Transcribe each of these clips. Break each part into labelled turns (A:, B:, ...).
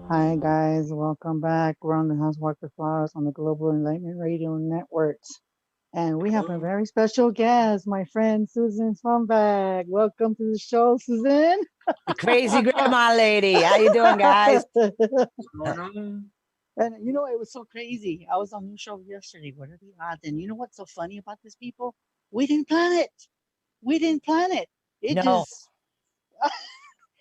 A: Hi guys, welcome back. We're on the House Walker Flowers on the Global Enlightenment Radio Networks. And we have a
B: Hello.
A: very special guest, my friend Susan Swanbag. Welcome to the show, Susan.
C: The crazy grandma lady. How you doing, guys?
B: What's going on?
A: And you know, it was so crazy. I was on your show yesterday. What are the odds? And you know what's so funny about this, people? We didn't plan it. We didn't plan it. It
C: No.
A: just,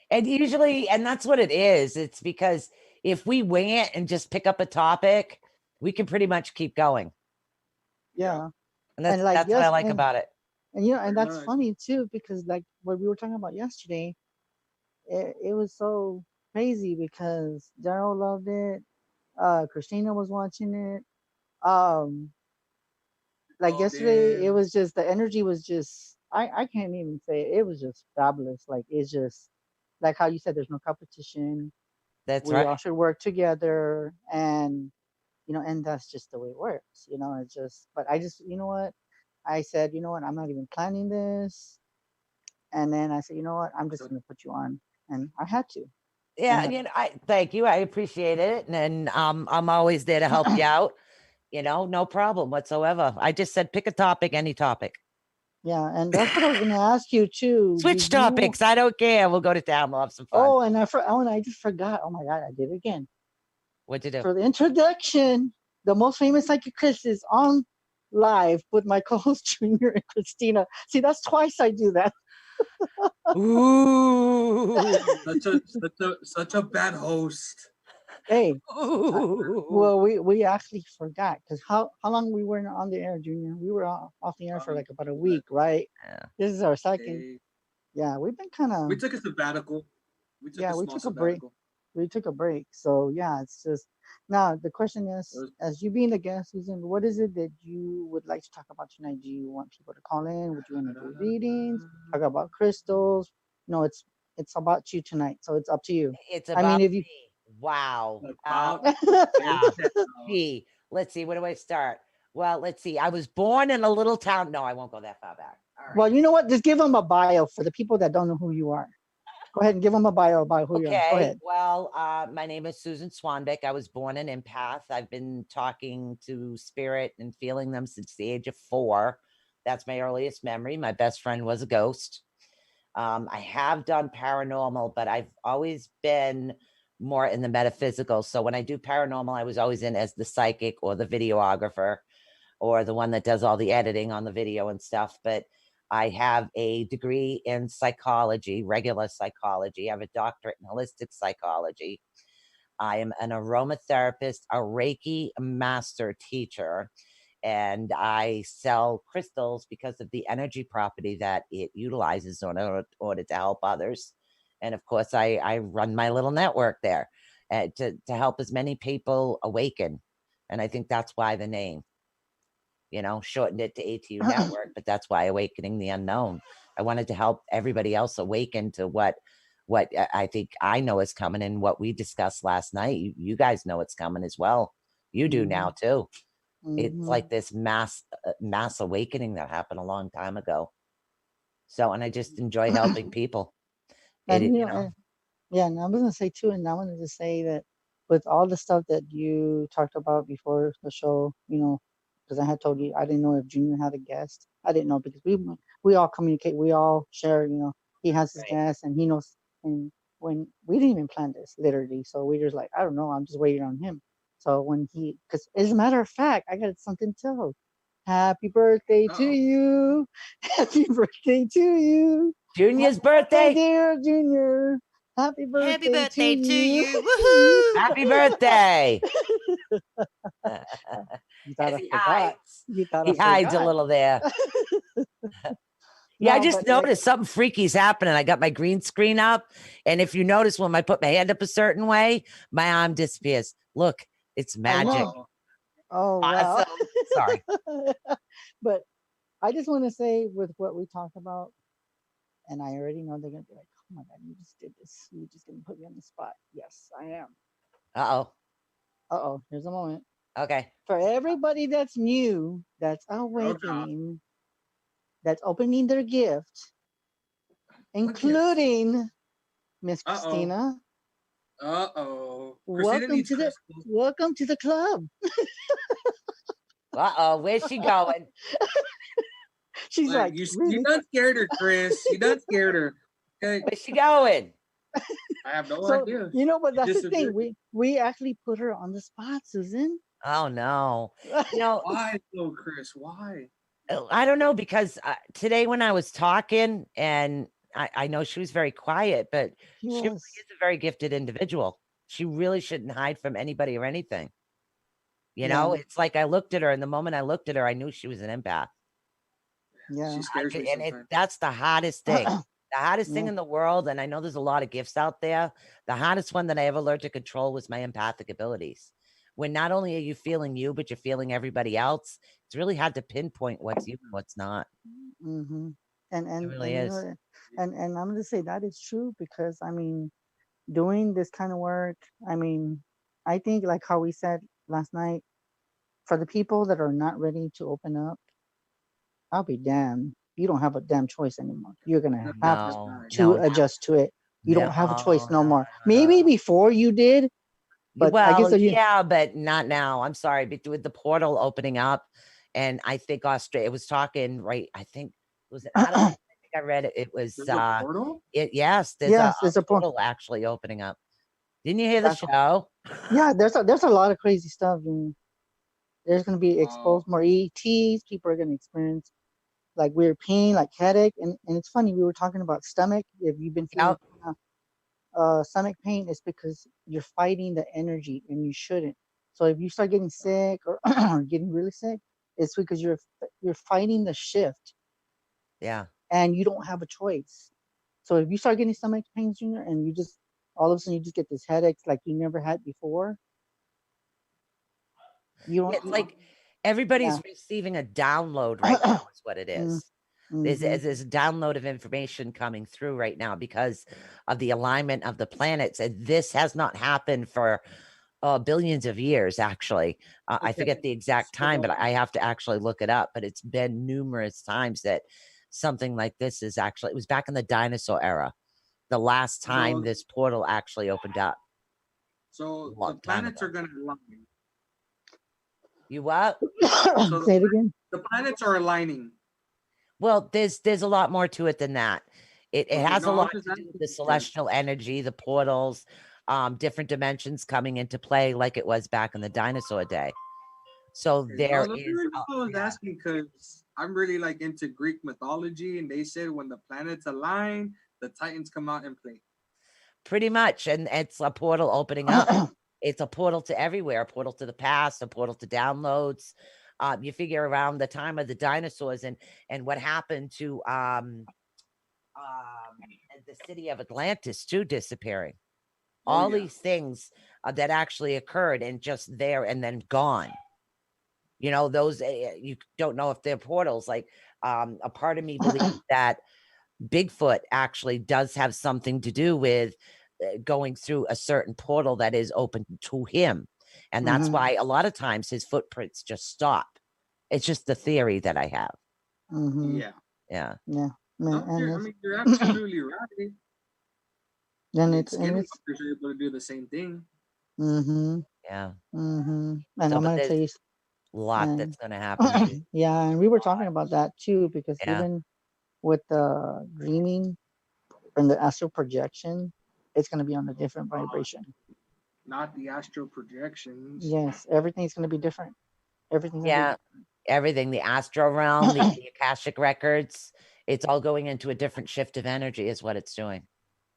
C: And usually, and that's what it is. It's because if we wing it and just pick up a topic, we can pretty much keep going.
B: Yeah,
A: yeah.
C: And
A: And
C: that's what I like about it.
A: and you know, and
B: pretty
A: that's
B: much.
A: funny too, because like what we were talking about yesterday, it was so crazy because Daryl loved it. Christina was watching it. Um, like
B: Oh
A: yesterday, it
B: damn.
A: was just the energy was just I can't even say it. It was just fabulous. Like it's just like how you said, there's no competition.
C: That's
A: We
C: right.
A: all should work together, and you know, and that's just the way it works. You know, it's just. But I just, you know what, I said, you know what, I'm not even planning this, and then I said, you know what, I'm just
B: So,
A: gonna put you on, and I had to. I
C: Yeah,
A: had
C: I thank you. I appreciate it. And I'm always there to help you
A: to.
C: out. No problem whatsoever. I just said pick a topic, any topic.
A: Yeah, and that's what I was gonna ask you too. Did
C: Switch
A: you?
C: topics. I don't care. We'll go to town. We'll have some fun.
A: Oh, and oh, and I just forgot. Oh my God, I did it again.
C: What'd you do?
A: For the introduction, the most famous psychic Chris is on live with my co-host Junior and Christina. See, that's twice I do that.
C: Ooh.
B: such a bad host.
A: Hey, I,
C: Ooh.
A: well, we actually forgot because how long we were on the air, Junior? We were off the air for like about a
B: Like
A: week, right?
C: Yeah.
A: This is our second.
B: a
A: Yeah, we've been kind of
B: we took a sabbatical. We took
A: yeah,
B: a
A: we
B: small
A: took a break.
B: sabbatical.
A: We took a break. So yeah, it's just now the question
B: It
A: is,
B: was,
A: as you being a guest, Susan, what is it that you would like to talk about tonight? Do you want people to call in? Would you want to do readings? Talk about crystals? No, it's about you tonight. So it's up to you.
C: It's
A: I mean,
C: about
A: if you
C: me. Wow.
B: about
C: Yeah.
B: yourself.
C: Gee, let's see. Where do I start? Well, let's see. I was born in a little town. No, I won't go that far back. All right.
A: well, you know what? Just give them a bio for the people that don't know who you are. Go ahead and give them a bio about who you are. Go
C: Okay.
A: ahead.
C: Well, my name is Susan Swanbeck. I was born an empath. I've been talking to spirit and feeling them since the age of 4. That's my earliest memory. My best friend was a ghost. I have done paranormal, but I've always been more in the metaphysical. So when I do paranormal, I was always in as the psychic or the videographer or the one that does all the editing on the video and stuff. But I have a degree in psychology, regular psychology. I have a doctorate in holistic psychology. I am an aromatherapist, a Reiki master teacher, and I sell crystals because of the energy property that it utilizes in order to help others. And of course, I run my little network there to help as many people awaken. And I think that's why the name, shortened it to ATU Network, but that's why Awakening the Unknown. I wanted to help everybody else awaken to what I think I know is coming and what we discussed last night. You guys know it's coming as well. You do
A: Mm-hmm.
C: now too. It's
A: Mm-hmm.
C: like this mass awakening that happened a long time ago. So, and I just enjoy helping people.
A: And
C: It,
A: you know, yeah, and I was gonna say too, and I wanted to say that with all the stuff that you talked about before the show, you know, because I had told you I didn't know if Junior had a guest. I didn't know because we all communicate, we all share. You know, he has his
C: right.
A: guests, and he knows. And when we didn't even plan this, literally, so we just like I don't know, I'm just waiting on him. So when because as a matter of fact, I got something to tell. Happy birthday to
B: Uh-oh.
A: you! Happy birthday to you!
C: Junior's
A: Happy birthday,
C: birthday.
A: dear Junior! Happy
D: Happy
A: birthday to
D: birthday to
A: you.
D: you. Woohoo!
C: Happy birthday.
A: You thought
C: As
A: I
C: he
A: forgot.
C: hides.
A: You thought I
C: He hides a
A: forgot.
C: little there. Yeah, I
A: No,
C: just
A: but like,
C: noticed something freaky's happening. I got my green screen up. And if you notice when I put my hand up a certain way, my arm disappears. Look, it's
A: I
C: magic.
A: know.
B: Uh-oh.
A: Oh, wow.
C: Awesome. Sorry.
A: But I just want to say with what we talked about, and I already know they're going to be like, oh my God, you just did this. You just going to put me on the spot. Yes, I am.
C: Uh-oh.
A: Uh-oh, here's a moment.
C: Okay.
A: For everybody that's new, that's
B: Oh God.
A: awakening, that's opening their gift,
B: What gift?
A: including Miss
B: Uh-oh.
A: Christina.
B: Uh-oh. Christina
A: Welcome
B: needs
A: to the
B: crystals.
A: welcome to the club.
C: Uh-oh, where's she going?
A: She's
B: Like,
A: like,
B: you
A: really?
B: done scared her, Chris. You done scared her. Okay.
C: Where's she going?
B: I have no
A: So
B: idea.
A: but that's the thing.
B: Disappeared.
A: We actually put her on the spot, Susan.
C: Oh no. You know,
B: Why though, Chris? Why?
C: I don't know because today when I was talking, and I know she was very quiet, but
A: She
C: she really
A: was.
C: is a very gifted individual. She really shouldn't hide from anybody or anything. You know,
A: Yeah.
C: it's like I looked at her, and the moment I looked at her, I knew she was an empath.
A: Yeah.
B: She scares me sometimes.
C: That's the hardest thing. The hardest thing
A: Yeah.
C: in the world, and I know there's a lot of gifts out there. The hardest one that I ever learned to control was my empathic abilities. When not only are you feeling you, but you're feeling everybody else, it's really hard to pinpoint what's you and what's not.
A: Mm-hmm.
C: It really
A: And you know,
C: is.
A: and I'm gonna say that is true because I mean, doing this kind of work, I mean, I think like how we said last night, for the people that are not ready to open up, I'll be damned. You don't have a damn choice anymore. You're gonna
B: No,
A: have
B: that's
C: No,
B: right.
A: to
C: no,
A: adjust to it. You
C: no,
A: don't have a choice no
C: no,
A: more.
C: no.
A: Maybe before you did, but I guess
C: Well,
A: that you.
C: yeah, but not now. I'm sorry, but with the portal opening up, and I think Australia it was talking right. I think was it out of I think I read it. It was
B: There's a portal?
C: yes, there's
A: Yes,
C: a
A: there's a point.
C: portal actually opening up. Didn't you hear the
A: That's
C: show?
A: yeah. There's a lot of crazy stuff. And there's gonna be
B: Oh,
A: exposed more ETs. People are gonna experience like weird pain, like headache, and it's funny. We were talking about stomach. If you've been feeling
C: Yep.
A: stomach pain, it's because you're fighting the energy, and you shouldn't. So if you start getting sick or, or getting really sick, it's because you're fighting the shift,
C: Yeah.
A: and you don't have a choice. So if you start getting stomach pains, Junior, and you just all of a sudden you just get this headaches like you never had before, you
C: Yeah,
A: don't.
C: it's like everybody's
A: Yeah.
C: receiving a download right now, is what it
A: Mm,
C: is.
A: mm-hmm.
C: There's a download of information coming through right now because of the alignment of the planets. And this has not happened for billions of years, actually. I
B: okay.
C: forget the exact time,
B: So,
C: but I have to actually look it up. But it's been numerous times that something like this is actually, it was back in the dinosaur era, the last time
B: so,
C: this portal actually opened up
B: so
C: a
B: the
C: long time
B: planets are
C: ago.
B: gonna align.
C: You what?
B: So
A: Say it again.
B: the planets are aligning.
C: Well, there's a lot more to it than that. It
B: Okay,
C: has a
B: no, I'm
C: lot
B: just
C: to do with the
B: asking because
C: celestial energy, the portals, different dimensions coming into play like it was back in the dinosaur day. So
B: okay, no,
C: there
B: the
C: is
B: reason I was
C: yeah,
B: asking because I'm really like into Greek mythology, and they said when the planets align, the Titans come out and play.
C: pretty much, and it's a portal opening up. It's a portal to everywhere, a portal to the past, a portal to downloads. You figure around the time of the dinosaurs and what happened to the city of Atlantis too disappearing.
B: Oh
C: All
B: yeah,
C: these things that actually occurred and just there and then gone. You know, those you don't know if they're portals. Like a part of me believes that Bigfoot actually does have something to do with going through a certain portal that is open to him. And that's
A: Mm-hmm.
C: why a lot of times his footprints just stop. It's just the theory that I have.
A: Mm-hmm.
B: yeah.
C: Yeah.
A: Yeah. Man,
B: No,
A: and
B: I
A: it's
B: mean you're absolutely right. I
A: then
B: mean,
A: it's and it's
B: skinwalkers are able to do the same thing.
A: mm-hmm.
C: Yeah.
A: Mm-hmm. And
C: So,
A: I'm
C: but
A: gonna
C: there's
A: tell you,
C: a lot
A: and
C: that's going to happen too.
A: yeah, and we were talking about that too because
C: Yeah.
A: even with the dreaming and the astral projection, it's gonna be on a different vibration.
B: Not the astral projections.
A: Yes, everything's gonna be different. Everything's gonna be
C: Yeah. Everything, the astral realm, the Akashic records, it's all going into a different shift of energy, is what it's doing.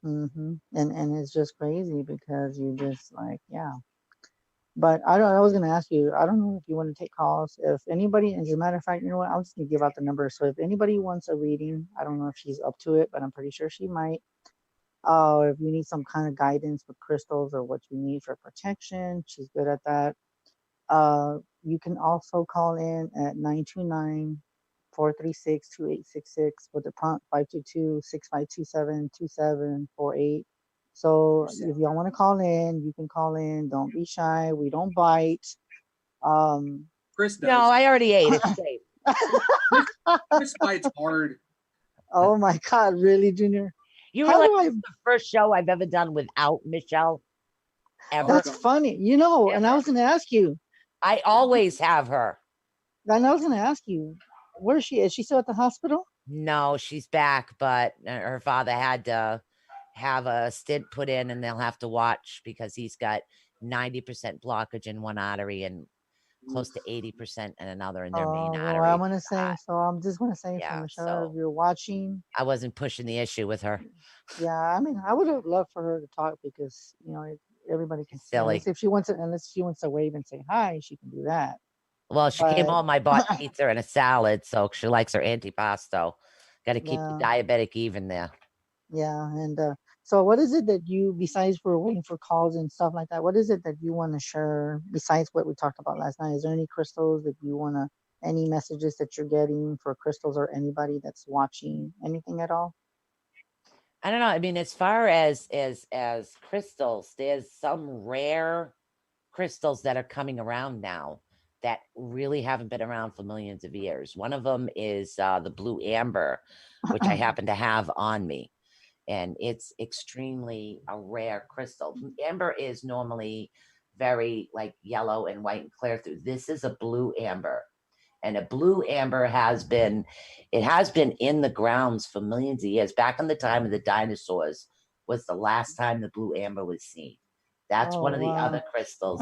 A: and it's just crazy because you just like yeah. But I don't. I was gonna ask you. I don't know if you want to take calls. If anybody, as a matter of fact, you know what? I'm just gonna give out the number. So if anybody wants a reading, I don't know if she's up to it, but I'm pretty sure she might. If you need some kind of guidance with crystals or what you need for protection, she's good at that. You can also call in at 929-436-2866 with the prompt 522-6527-2748. So if y'all want to call in, you can call in. Don't be shy. We don't bite. Um,
B: Chris
C: No,
B: does.
C: I already ate. It's safe.
B: Chris, Chris fights hard.
A: oh my God, really, Junior?
C: You
A: How
C: realize
A: do I?
C: this is the first show I've ever done without Michelle? ever.
A: That's funny. You know, and I
C: Ever.
A: was gonna ask you,
C: I always have her.
A: and I was gonna ask you, where is she? Is she still at the hospital?
C: No, she's back, but her father had to have a stint put in, and they'll have to watch because he's got 90% blockage in one artery and close to 80% in another in their main
A: Well, I'm
C: artery.
A: gonna say, so I'm just gonna say for
C: Yeah,
A: Michelle, if
C: so
A: you're watching,
C: I wasn't pushing the issue with her.
A: yeah, I mean, I would have loved for her to talk because everybody can
C: She's
A: see,
C: silly.
A: unless she wants to wave and say hi, she can do that.
C: Well, she came
A: But
C: home, I bought pizza and a salad, so she likes her antipasto. Got to keep the
A: yeah,
C: diabetic even there.
A: yeah, and so what is it that you, besides for waiting for calls and stuff like that, what is it that you want to share besides what we talked about last night? Is there any crystals that you want to, any messages that you're getting for crystals or anybody that's watching, anything at all?
C: I don't know. I mean, as far as crystals, there's some rare crystals that are coming around now that really haven't been around for millions of years. One of them is the blue amber, which I happen to have on me, and it's extremely a rare crystal. Amber is normally very like yellow and white and clear through. This is a blue amber, and a blue amber has been in the grounds for millions of years. Back in the time of the dinosaurs was the last time the blue amber was seen. That's
A: Oh
C: one of the
A: wow.
C: other crystals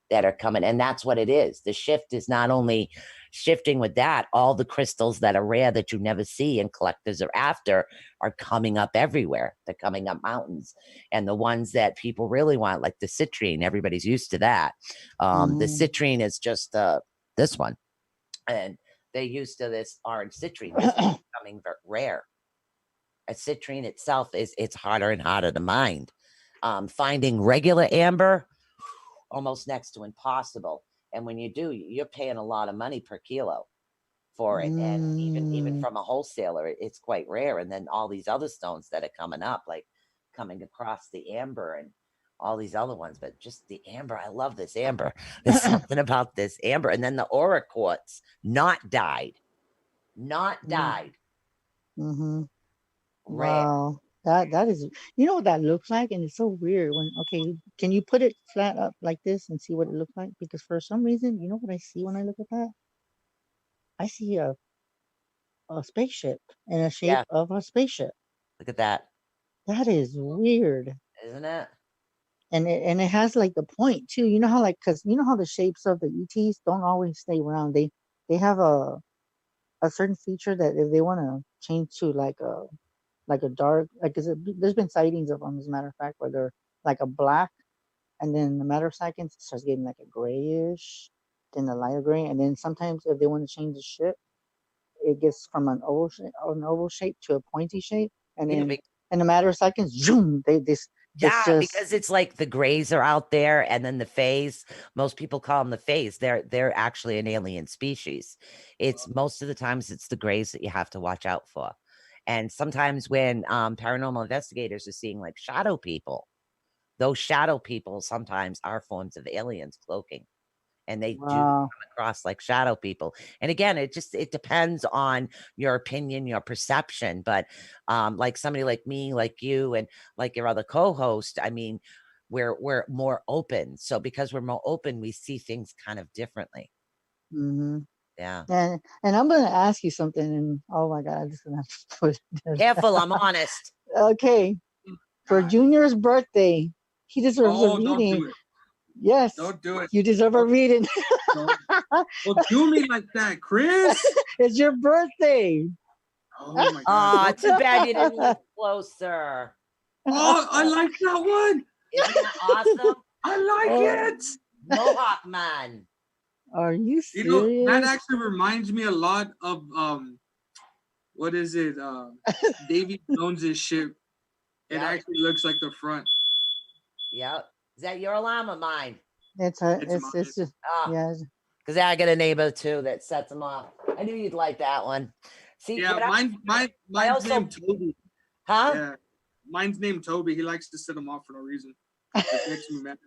C: that are coming, and that's what it is. The shift is not only shifting with that, all the crystals that are rare that you never see and collectors are after are coming up everywhere. They're coming up mountains, and the ones that people really want, like the citrine, everybody's used to that. The
A: Mm,
C: citrine is just this one, and they're used to this orange citrine. This is becoming very rare. A citrine itself it's harder and harder to mine. Finding regular amber, almost next to impossible. And when you do, you're paying a lot of money per kilo for it. And even
A: mm,
C: from a wholesaler, it's quite rare. And then all these other stones that are coming up, like coming across the amber and all these other ones, but just the amber. I love this amber. There's something about this amber. And then the aura quartz, not dyed, not dyed,
A: mm-hmm.
C: rare.
A: Wow. That is, you know what that looks like? And it's so weird when, okay, can you put it flat up like this and see what it looks like? Because for some reason, you know what I see when I look at that? I see a spaceship in a shape
C: Yeah,
A: of a spaceship.
C: look at that,
A: That is weird.
C: isn't it?
A: And it has like the point too. You know how, like, because you know how the shapes of the ETs don't always stay round. They have a certain feature that if they want to change to like a dark, like, cause there's been sightings of them, as a matter of fact, where they're like a black, and then in a matter of seconds it starts getting like a grayish, then a lighter gray, and then sometimes if they want to change the shape, it gets from an oval shape to a pointy shape, and
C: Yeah,
A: then in a matter of seconds, zoom, it's
C: yeah,
A: just
C: because it's like the grays are out there, and then the fays. Most people call them the fays. They're actually an alien species. It's most of the times it's the grays that you have to watch out for. And sometimes when paranormal investigators are seeing like shadow people, those shadow people sometimes are forms of aliens cloaking, and they do
A: wow.
C: come across like shadow people. And again, it depends on your opinion, your perception. But like somebody like me, like you, and like your other co-host, I mean, we're more open. So because we're more open, we see things kind of differently.
A: Hmm.
C: Yeah.
A: And I'm gonna ask you something, and oh my god, I'm just gonna have to put this
C: Careful,
A: down.
C: I'm honest.
A: Okay, for
B: God.
A: Junior's birthday, he deserves a
B: Oh, don't
A: reading.
B: do it.
A: Yes,
B: Don't do it.
A: you deserve a
B: Don't,
A: reading.
B: don't, don't do me like that, Chris.
A: It's your birthday.
B: Oh my God.
C: Ah,
B: Don't.
C: too bad you didn't live closer.
B: Oh, I like that one.
C: Isn't that awesome?
B: I like
A: Oh,
B: it.
C: Mohawk man.
A: are you
B: You know, that
A: serious?
B: actually reminds me a lot of what is it? Davy Jones's ship. It
C: Yep.
B: actually looks like the front.
C: Yep. Is that your alarm or mine?
B: It's mine.
A: It's just,
C: Ah,
A: yeah.
C: because I got a neighbor too that sets them off. I knew you'd like that one. See,
B: Yeah,
C: what I
B: mine's
C: also,
B: named Toby.
C: huh?
B: Yeah, mine's named Toby. He likes to set them off for no reason. It makes me mad.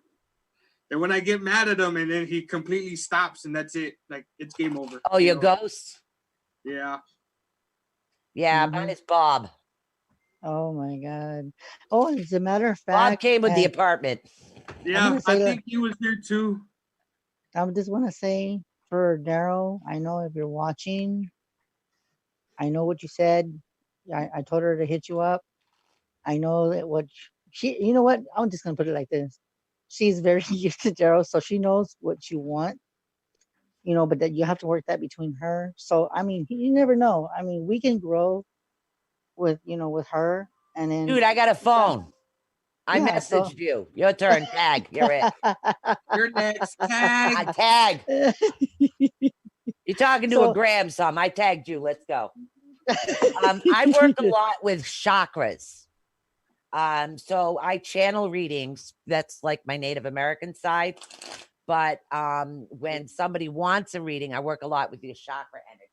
B: And when I get mad at him, and then he completely stops, and that's it. Like it's game over.
C: Oh,
B: You
C: your
B: know?
C: ghost?
B: Yeah.
C: Yeah, mine
A: Hmm.
C: is Bob.
A: Oh my God. Oh, as a matter of
C: Bob
A: fact,
C: came with the apartment.
B: Yeah,
A: gonna
B: I
A: say that.
B: think he was here too.
A: I just want to say for Daryl, I know if you're watching, I know what you said. I told her to hit you up. I know that what she, you know what? I'm just gonna put it like this. She's very used to Daryl, so she knows what you want, but that you have to work that between her. So I mean, you never know. I mean, we can grow with her, and then
C: Dude, I got a phone. I
A: yeah. So
C: messaged you. Your turn. Tag. You're it.
B: You're next.
C: I
B: Tag.
C: tag. You're talking to a
A: so
C: gram some. I tagged you. Let's go. I work a lot with chakras. So I channel readings. That's like my Native American side. But when somebody wants a reading, I work a lot with the chakra energy.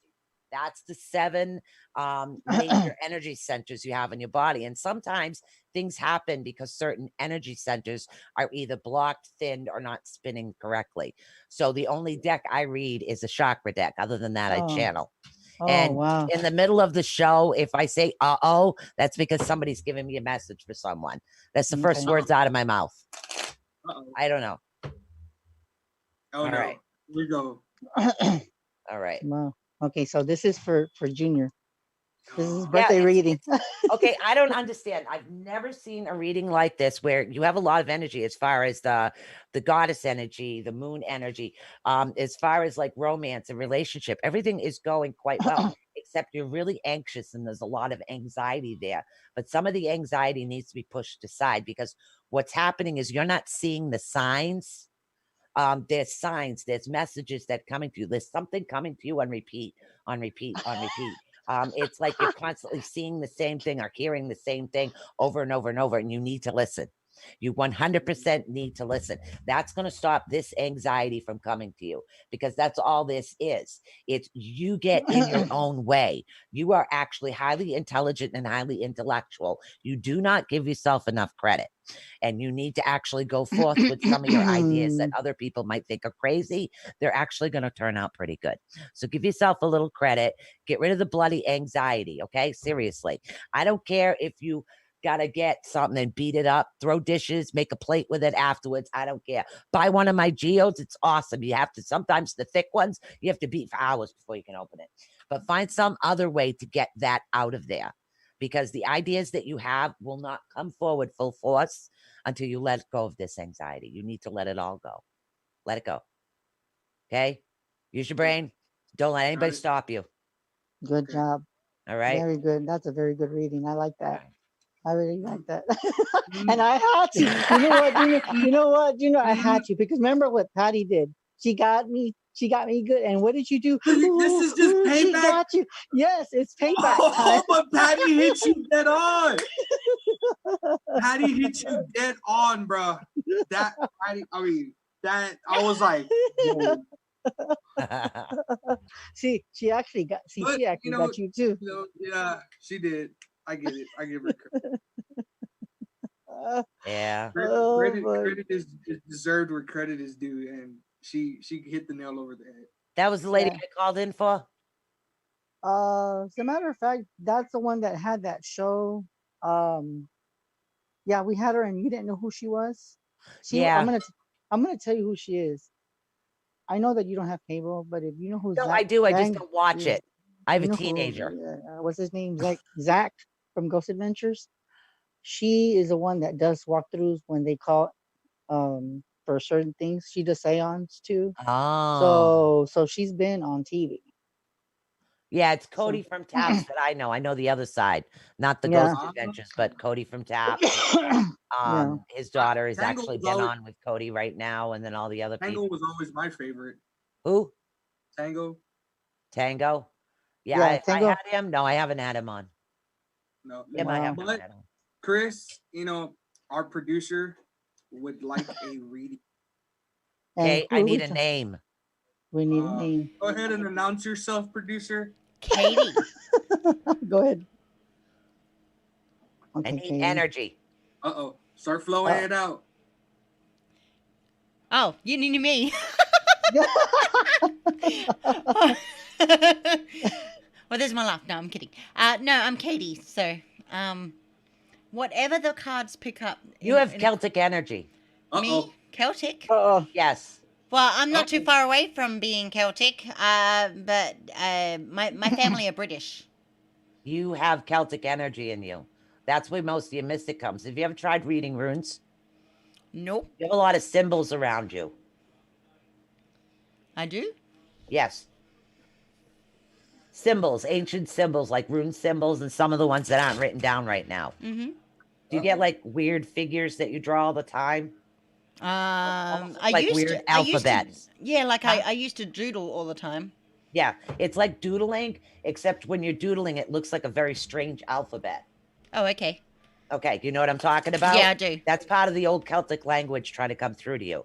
C: That's the 7 major energy centers you have in your body. And sometimes things happen because certain energy centers are either blocked, thinned, or not spinning correctly. So the only deck I read is a chakra deck. Other than that, I channel.
A: Oh,
C: And
A: wow.
C: in the middle of the show, if I say "uh-oh," that's because somebody's giving me a message for someone. That's the first
A: Okay.
C: words out of my mouth.
B: Uh-oh.
C: I don't know.
B: Oh
C: All
B: no.
C: right.
B: Here we go.
C: All right.
A: Wow. Okay, so this is for Junior. This is his
B: Yeah,
A: birthday reading.
C: Okay, I don't understand. I've never seen a reading like this where you have a lot of energy as far as the goddess energy, the moon energy, as far as like romance and relationship. Everything is going quite well, except you're really anxious and there's a lot of anxiety there. But some of the anxiety needs to be pushed aside because what's happening is you're not seeing the signs. There's signs, there's messages that coming to you. There's something coming to you on repeat, on repeat, on repeat. It's like you're constantly seeing the same thing or hearing the same thing over and over and over, and you need to listen. You 100% need to listen. That's going to stop this anxiety from coming to you because that's all this is. It's you get in your own way. You are actually highly intelligent and highly intellectual. You do not give yourself enough credit. And you need to actually go forth with some of your ideas that other people might think are crazy. They're actually going to turn out pretty good. So give yourself a little credit. Get rid of the bloody anxiety. Okay. Seriously. I don't care if you got to get something and beat it up, throw dishes, make a plate with it afterwards. I don't care. Buy one of my geodes. It's awesome. You have to, sometimes the thick ones, you have to beat for hours before you can open it. But find some other way to get that out of there because the ideas that you have will not come forward full force until you let go of this anxiety. You need to let it all go. Let it go. Okay? Use your brain. Don't let anybody stop you.
A: Good job.
C: All right?
A: Very good. That's a very good reading. I like that. I really like that.
B: Mm.
A: And I had to. You know what, Junior? You know what, Junior? I had to because remember what Patty did. She got me good. And what did you do?
B: This is just
A: She
B: payback.
A: got you. Yes, it's payback time.
B: Oh, but Patty hit you dead on. Patty hit you dead on, bro. That Patty, I mean, that I was like, whoa.
A: See, she actually got. See,
B: But,
A: she actually got you too.
B: Yeah, she did. I get it. I give her credit.
C: Yeah.
B: Credit is deserved where credit is due, and she hit the nail over the head.
C: That was the lady
A: Yeah.
C: I called in for?
A: As a matter of fact, that's the one that had that show. Yeah, we had her, and you didn't know who she was.
C: Yeah.
A: I'm gonna tell you who she is. I know that you don't have cable, but if you know who
C: No,
A: Zach,
C: I do. I just
A: Zach
C: don't watch
A: is,
C: it. I have
A: you
C: a
A: know
C: teenager.
A: who, what's his name? Zach from Ghost Adventures. She is the one that does walkthroughs when they call for certain things. She does seance too.
C: Oh.
A: So she's been on TV.
C: Yeah, it's
A: So
C: Cody from Taps that I know. I know the other side, not the
A: yeah.
C: Ghost Adventures, but Cody from Taps.
A: Yeah.
C: His daughter has
B: Tangle
C: actually
B: was
C: been
B: always-
C: on with Cody right now, and then all the other
B: Tango
C: people.
B: was always my favorite.
C: Who?
B: Tango?
C: Tango? Yeah,
A: Yeah,
C: I
A: Tango.
C: had him. No, I haven't had him on.
B: No.
C: Him, I
A: Wow.
C: have not
B: But
C: had him.
B: Chris, our producer would like a reading.
A: And
C: Okay,
A: who
C: I
A: are
C: need
A: we
C: a
A: ta-
C: name.
A: We need a name.
B: Go ahead and announce yourself, producer.
D: Katie.
A: Go ahead.
C: I
A: Okay,
C: need
A: Katie.
C: energy.
B: Uh-oh. Start flowing it out.
D: Oh, you need me. Well, there's my laugh. No, I'm kidding. No, I'm Katie. So, whatever the cards pick up.
C: You have Celtic energy.
D: Me? Celtic.
A: Oh,
C: Yes.
D: Well, I'm not too
B: Uh-oh.
D: far away from being Celtic, but my family are British.
C: You have Celtic energy in you. That's where most of your mystic comes. Have you ever tried reading runes?
D: Nope,
C: You have a lot of symbols around you.
D: I do.
C: Yes. Symbols, ancient symbols like rune symbols, and some of the ones that aren't written down right now.
D: Mm-hmm.
C: Do you get like weird figures that you draw all the time? Almost
D: I
C: like
D: used
C: weird
D: to. I used to.
C: alphabets.
D: Yeah, like
C: Huh?
D: I used to doodle all the time.
C: Yeah, it's like doodling, except when you're doodling, it looks like a very strange alphabet.
D: Oh, okay.
C: Okay, you know what I'm talking
D: Yeah,
C: about?
D: I do.
C: That's part of the old Celtic language trying to come through to you.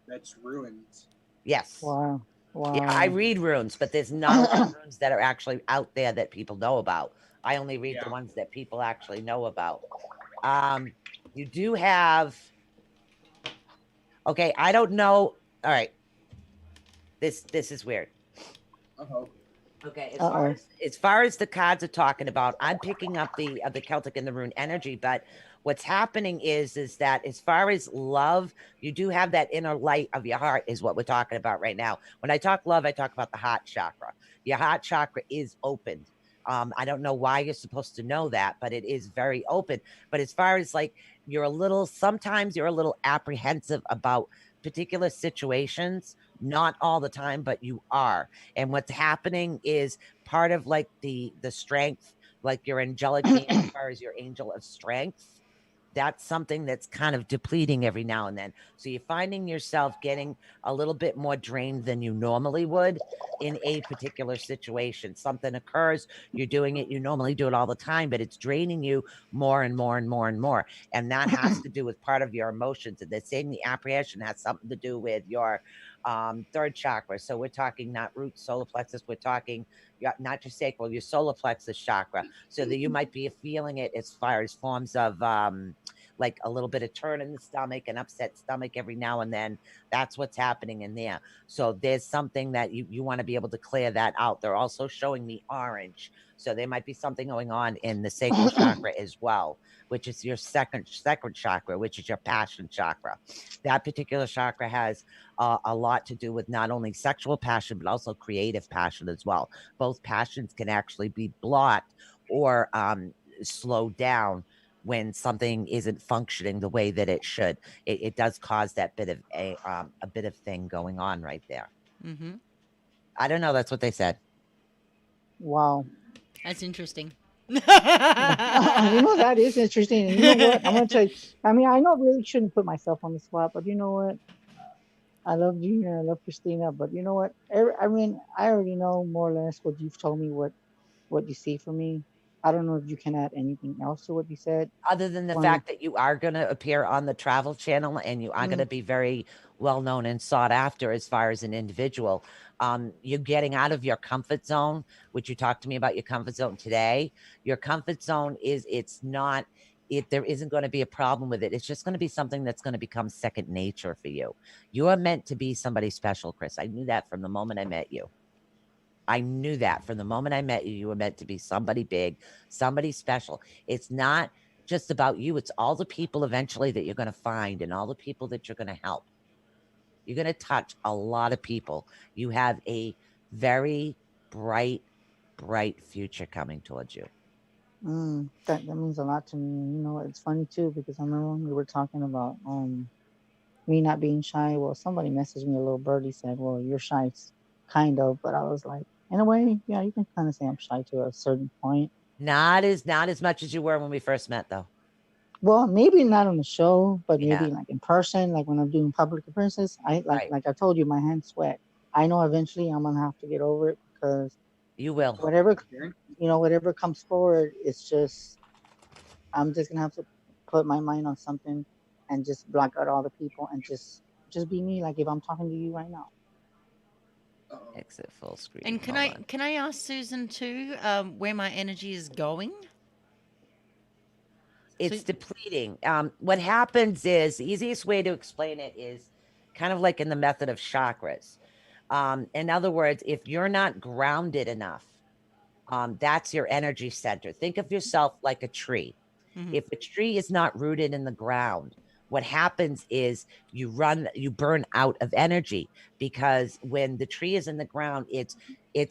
B: That's ruins.
C: Yes.
A: wow.
C: Yeah, I
A: Wow.
C: read runes, but there's not a lot of runes that are actually out there that people know about. I only read the
B: Yeah.
C: ones that people actually know about. Um, you do have, okay, I don't know. All right, this is weird.
B: Uh-oh.
C: Okay,
A: Uh-oh.
C: as far as the cards are talking about, I'm picking up the Celtic and the rune energy, but what's happening is that as far as love, you do have that inner light of your heart, is what we're talking about right now. When I talk love, I talk about the heart chakra. Your heart chakra is opened. I don't know why you're supposed to know that, but it is very open. But as far as like sometimes you're a little apprehensive about particular situations, not all the time, but you are. And what's happening is part of like the strength, like your angelic being as far as your angel of strength, that's something that's kind of depleting every now and then. So you're finding yourself getting a little bit more drained than you normally would in a particular situation. Something occurs, you're doing it, you normally do it all the time, but it's draining you more and more and more and more. And that has to do with part of your emotions. And the same, the apprehension has something to do with your third chakra. So we're talking not root, solar plexus, we're talking not your sacral, your solar plexus chakra. So that you might be feeling it as far as forms of like a little bit of turn in the stomach, an upset stomach every now and then. That's what's happening in there. So there's something that you want to be able to clear that out. They're also showing me orange. So there might be something going on in the sacral chakra as well, which is your second chakra, which is your passion chakra. That particular chakra has a lot to do with not only sexual passion, but also creative passion as well. Both passions can actually be blocked or slowed down when something isn't functioning the way that it should. It does cause that bit of a bit of thing going on right there.
D: Mm-hmm.
C: I don't know. That's what they said.
A: Wow.
D: That's interesting.
A: That is interesting. And you know what? I'm gonna tell you. I mean, I know I really shouldn't put myself on the spot, but you know what? I love Junior. I love Christina. But you know what? I mean, I already know more or less what you've told me. What you see for me. I don't know if you can add anything else to what you said.
C: Other than the
A: When
C: fact that you are going to appear on the Travel Channel and you are going
A: mm,
C: to be very well known and sought after as far as an individual, you're getting out of your comfort zone, which you talked to me about your comfort zone today. Your comfort zone it's not there isn't going to be a problem with it. It's just going to be something that's going to become second nature for you. You are meant to be somebody special, Chris. I knew that from the moment I met you. I knew that from the moment I met you. You were meant to be somebody big, somebody special. It's not just about you, it's all the people eventually that you're going to find and all the people that you're going to help. You're going to touch a lot of people. You have a very bright, bright future coming towards you.
A: that means a lot to me. And you know, it's funny too because I remember when we were talking about me not being shy. Well, somebody messaged me, a little birdie said, "Well, you're shy, kind of," but I was like, in a way, yeah, you can kind of say I'm shy to a certain point.
C: Not as much as you were when we first met, though.
A: Well, maybe not on the show, but
C: Yeah,
A: maybe like in person, like when I'm doing public appearances. I like
C: right.
A: like I told you, my hands sweat. I know eventually I'm gonna have to get over it because
C: You will.
A: whatever
B: Okay.
A: whatever comes forward, it's just I'm just gonna have to put my mind on something and just block out all the people and just be me. Like if I'm talking to you right now.
B: Uh-oh.
C: Exit full screen.
D: And can
C: Hold
D: I
C: on.
D: can I ask Susan too, where my energy is going? So,
C: It's depleting. What happens is the easiest way to explain it is kind of like in the method of chakras. In other words, if you're not grounded enough, that's your energy center. Think of yourself like a tree.
D: mhm.
C: If a tree is not rooted in the ground, what happens is you burn out of energy, because when the tree is in the ground, it's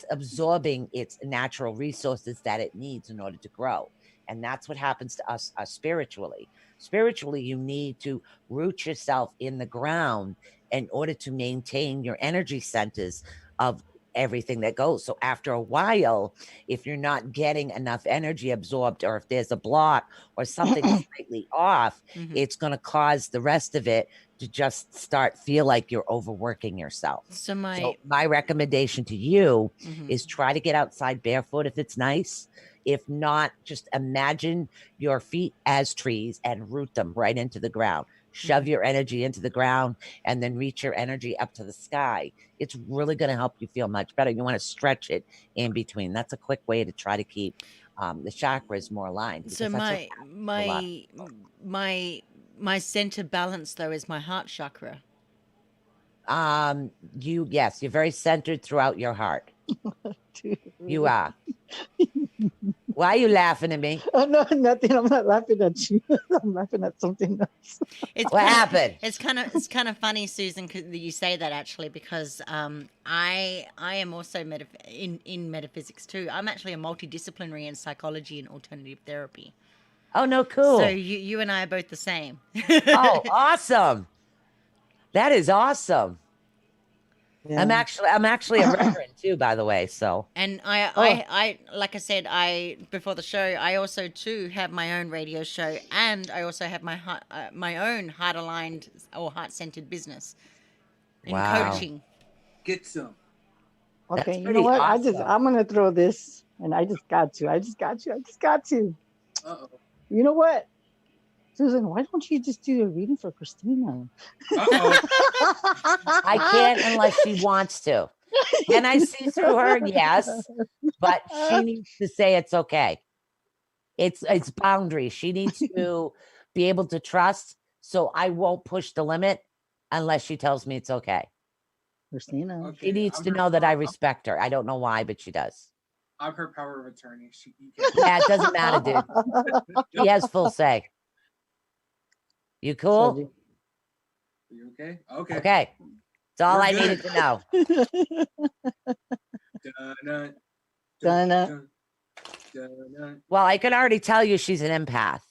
C: absorbing its natural resources that it needs in order to grow. And that's what happens to us spiritually. Spiritually, you need to root yourself in the ground in order to maintain your energy centers of everything that goes. So after a while, if you're not getting enough energy absorbed, or if there's a block or something slightly off, it's going to cause the rest of it to just start feel like you're overworking yourself.
D: So
C: my recommendation to you is try to get outside barefoot if it's nice. If not, just imagine your feet as trees and root them right into the ground. Shove your energy into the ground and then reach your energy up to the sky. It's really going to help you feel much better. You want to stretch it in between. That's a quick way to try to keep the chakras more aligned.
D: So my center balance though is my heart chakra.
C: Yes, you're very centered throughout your heart. You are. Why are you laughing at me?
A: Oh, no, nothing. I'm not laughing at you. I'm laughing at something else.
C: What happened?
D: It's kind of funny, Susan, that you say that actually, because I am also in metaphysics too. I'm actually a multidisciplinary in psychology and alternative therapy.
C: Oh no, cool.
D: So you and I are both the same.
C: Oh, awesome. That is awesome. Yeah. I'm actually a reverend too, by the way. So,
D: and I like I said, before the show, I also too have my own radio show, and I also have my own heart aligned or heart centered business in coaching.
B: Get some.
A: Okay, you know what? Awesome. I'm gonna throw this, and I just got to. Uh-oh. You know what? Susan, why don't you just do a reading for Christina?
C: I can't unless she wants to. Can I see through her? Yes. But she needs to say it's okay. It's boundaries. She needs to be able to trust. So I won't push the limit unless she tells me it's okay.
A: Christina.
C: Okay. She needs to know that I respect her. I don't know why, but she does.
B: I'm her power of attorney.
C: Yeah, it doesn't matter, dude. She has full say. You cool?
B: Are you okay? Okay.
C: Okay. That's all I needed to know. Well, I can already tell you she's an empath.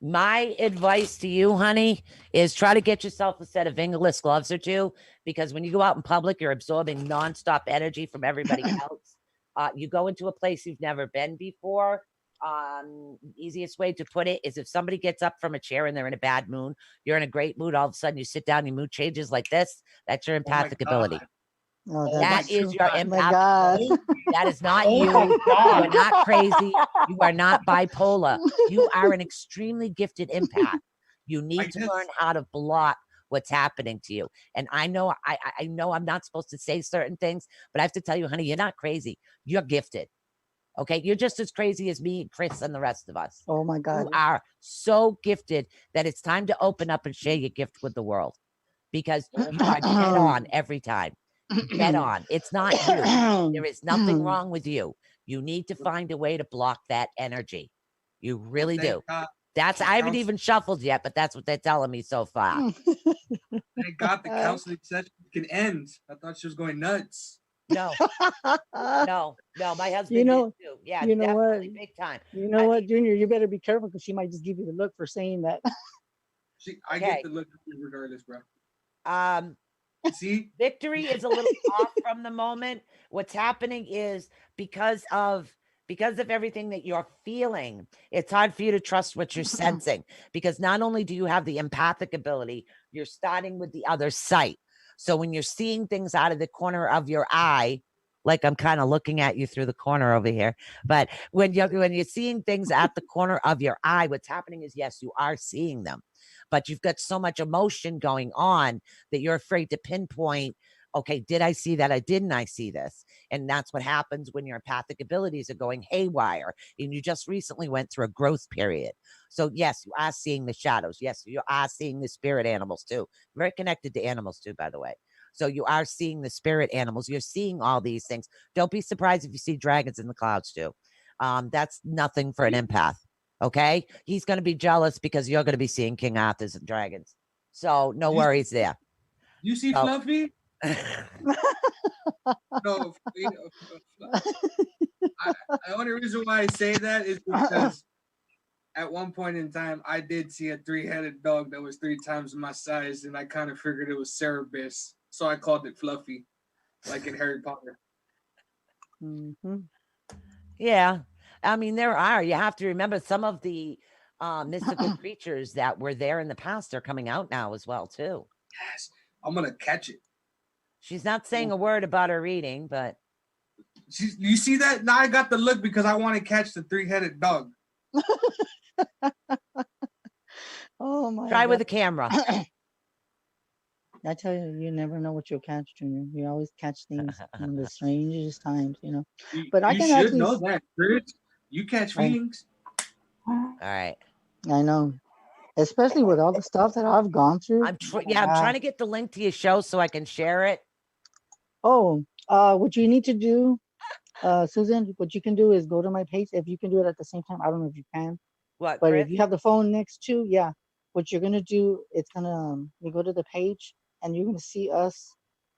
C: My advice to you, honey, is try to get yourself a set of fingerless gloves or two, because when you go out in public, you're absorbing nonstop energy from everybody else. You go into a place you've never been before. Easiest way to put it is if somebody gets up from a chair and they're in a bad mood, you're in a great mood, all of a sudden you sit down, your mood changes like this. That's your empathic ability. That is your empathic ability. That is not you. You are not crazy. You are not bipolar. You are an extremely gifted empath. You need to learn how to block what's happening to you. And I know I'm not supposed to say certain things, but I have to tell you, honey, you're not crazy. You're gifted. Okay, you're just as crazy as me, Chris, and the rest of us.
A: Oh my God.
C: You are so gifted that it's time to open up and share your gift with the world, because you are dead on every time. Dead on. It's not you. There is nothing wrong with you. You need to find a way to block that energy. You really do. I haven't even shuffled yet, but that's what they're telling me so far.
B: Thank God the counseling session can end. I thought she was going nuts.
C: No, my husband did too. Yeah,
A: you know
C: definitely
A: what?
C: Big time.
A: You know what, Junior? You better be careful, because she might just give you the look for saying that.
B: I get the look regardless, bro. See,
C: victory is a little off from the moment. What's happening is because of everything that you're feeling, it's hard for you to trust what you're sensing, because not only do you have the empathic ability, you're starting with the other sight. So when you're seeing things out of the corner of your eye, like I'm kind of looking at you through the corner over here, but when you're seeing things at the corner of your eye, what's happening is, yes, you are seeing them, but you've got so much emotion going on that you're afraid to pinpoint, okay, did I see that? Didn't I see this? And that's what happens when your empathic abilities are going haywire. And you just recently went through a growth period. So yes, you are seeing the shadows. Yes, you are seeing the spirit animals too. Very connected to animals too, by the way. So you are seeing the spirit animals. You're seeing all these things. Don't be surprised if you see dragons in the clouds too. That's nothing for an empath. Okay. He's going to be jealous because you're going to be seeing King Arthur's and dragons. So no worries there.
B: You see
C: So-
B: Fluffy? No. The only reason why I say that is because at one point in time, I did see a 3-headed dog that was 3 times my size, and I kind of figured it was Cerebus, so I called it Fluffy, like in Harry Potter.
A: Mm-hmm.
C: Yeah. I mean, there are. You have to remember some of the mystical creatures that were there in the past are coming out now as well, too.
B: Yes, I'm gonna catch it.
C: She's not saying a word about her reading, but
B: You see that? Now I got the look because I want to catch the 3-headed dog.
A: Oh my
C: try
A: God.
C: with the camera.
A: I tell you, you never know what you'll catch, Junior. You always catch things in the strangest times, you know. But I
B: You
A: can
B: should
A: actually
B: know that, Chris. You catch feelings.
C: All right.
A: I know, especially with all the stuff that I've gone through.
C: I'm trying to get the link to your show so I can share it.
A: Oh, what you need to do, Susan, what you can do is go to my page. If you can do it at the same time, I don't know if you can,
C: What,
A: but
C: Chris?
A: if you have the phone next to, yeah, what you're gonna do, it's gonna you go to the page and you're gonna see us,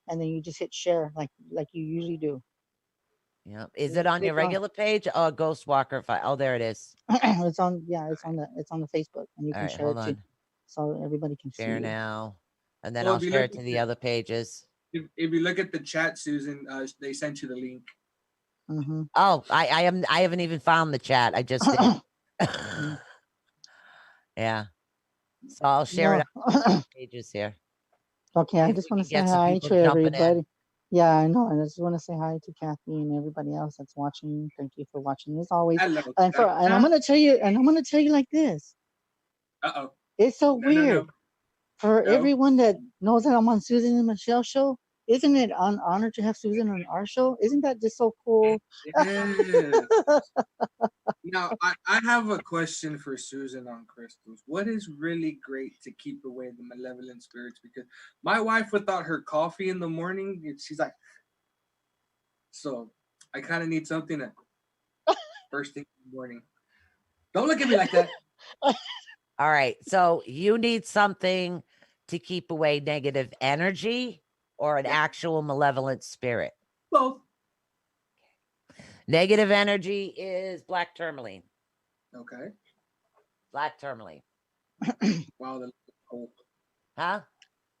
A: and then you just hit share like you usually do.
C: Yeah. Is
A: You
C: it on your
A: click on-
C: regular page? Oh, Ghost Walker. Oh, there it is.
A: it's on it's on the Facebook, and you
C: All
A: can
C: right,
A: share
C: hold
A: it too,
C: on.
A: so everybody can see
C: Share
A: you.
C: now. And then
B: Well,
C: I'll
B: if you
C: share
B: look
C: it to
B: at
C: the
B: the-
C: other pages.
B: If you look at the chat, Susan, they sent you the link.
A: Mm-hmm.
C: Oh, I haven't even found the chat. I just did. Yeah. So I'll share it
A: No.
C: on the pages here.
A: Okay, I
C: If
A: just
C: we
A: want to
C: can
A: say
C: get some
A: hi
C: people
A: to
C: jumping in.
A: everybody. Yeah, I know. And I just want to say hi to Kathy and everybody else that's watching. Thank you for watching as always.
B: Hello.
A: And I'm gonna tell you like this.
B: Uh-oh.
A: It's so
B: No.
A: weird. For
B: No.
A: everyone that knows that I'm on Susan and Michelle's show, isn't it an honor to have Susan on our show? Isn't that just so cool?
B: Yeah. Now, I have a question for Susan on crystals. What is really great to keep away the malevolent spirits? Because my wife, without her coffee in the morning, she's like, so I kind of need something that first thing in the morning. Don't look at me like that.
C: All right. So you need something to keep away negative energy or an actual malevolent spirit.
B: Both.
C: Negative energy is black tourmaline.
B: Okay.
C: Black tourmaline.
B: Wow, that looks like coal.
C: Huh?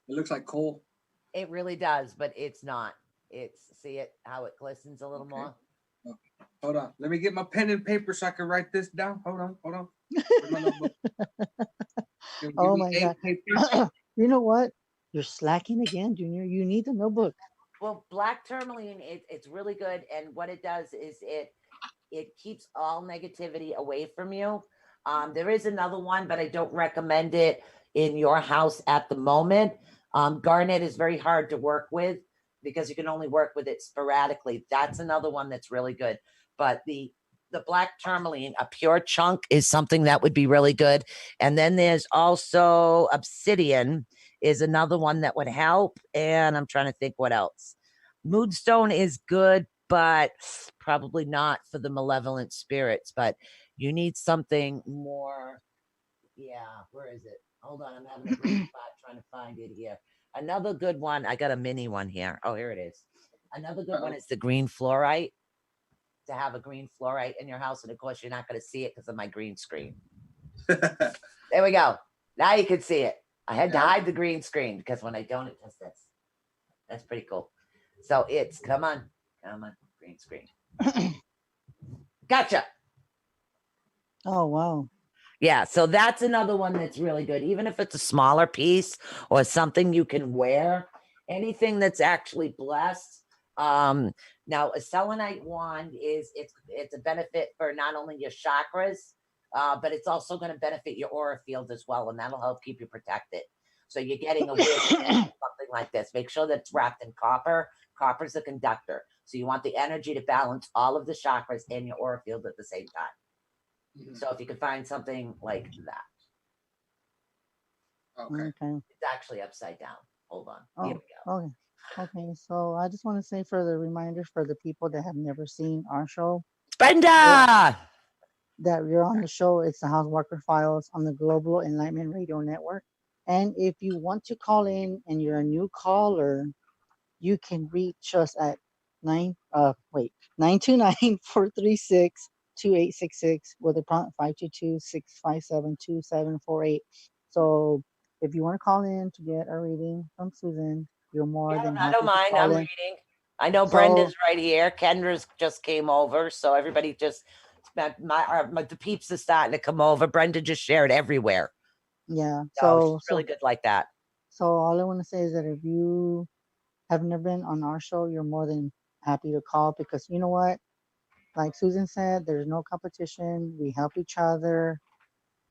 B: It looks like coal.
C: It really does, but it's not. See it how it glistens a little
B: Okay.
C: more.
B: Okay. Hold on. Let me get my pen and paper so I can write this down. Hold on. Where's my notebook? Give
A: Oh
B: me
A: my
B: ink,
A: God.
B: paper.
A: You know what? You're slacking again, Junior. You need the notebook.
C: Well, black tourmaline, it's really good, and what it does is it keeps all negativity away from you. There is another one, but I don't recommend it in your house at the moment. Garnet is very hard to work with because you can only work with it sporadically. That's another one that's really good. But the black tourmaline, a pure chunk, is something that would be really good. And then there's also obsidian is another one that would help. And I'm trying to think what else. Moonstone is good, but probably not for the malevolent spirits. But you need something more. Yeah, where is it? Hold on, I'm having a great spot trying to find it here. Another good one. I got a mini one here. Oh, here it is. Another good one is the green fluorite. To have a green fluorite in your house, and of course, you're not going to see it because of my green screen. There we go. Now you can see it. I had to hide the green screen because when I don't, it does this. That's pretty cool. So it's come on, green screen. Gotcha.
A: Oh wow.
C: Yeah, so that's another one that's really good. Even if it's a smaller piece or something you can wear, anything that's actually blessed. Now a selenite wand it's a benefit for not only your chakras, but it's also going to benefit your aura field as well, and that'll help keep you protected. So you're getting a something like this. Make sure that it's wrapped in copper. Copper's a conductor, so you want the energy to balance all of the chakras in your aura field at the same time. So if you can find something like that.
B: Okay.
C: It's actually upside down. Hold on. Here we go.
A: Okay. Okay. So I just want to say for the reminder for the people that have never seen our show.
C: Brenda!
A: that you're on the show. It's the House Walker Files on the Global Enlightenment Radio Network. And if you want to call in and you're a new caller, you can reach us at 929-436-2866 with a prompt 522-657-2748. So if you want to call in to get a reading from Susan, you're more
C: Yeah,
A: than
C: I don't
A: happy to
C: mind.
A: call
C: I'm
A: in.
C: reading. I know
A: So
C: Brenda's right here. Kendra's just came over, so everybody just the peeps are starting to come over. Brenda just shared everywhere.
A: yeah,
C: So she's really good like that.
A: so all I want to say is that if you have never been on our show, you're more than happy to call, because you know what? Like Susan said, there's no competition. We help each other.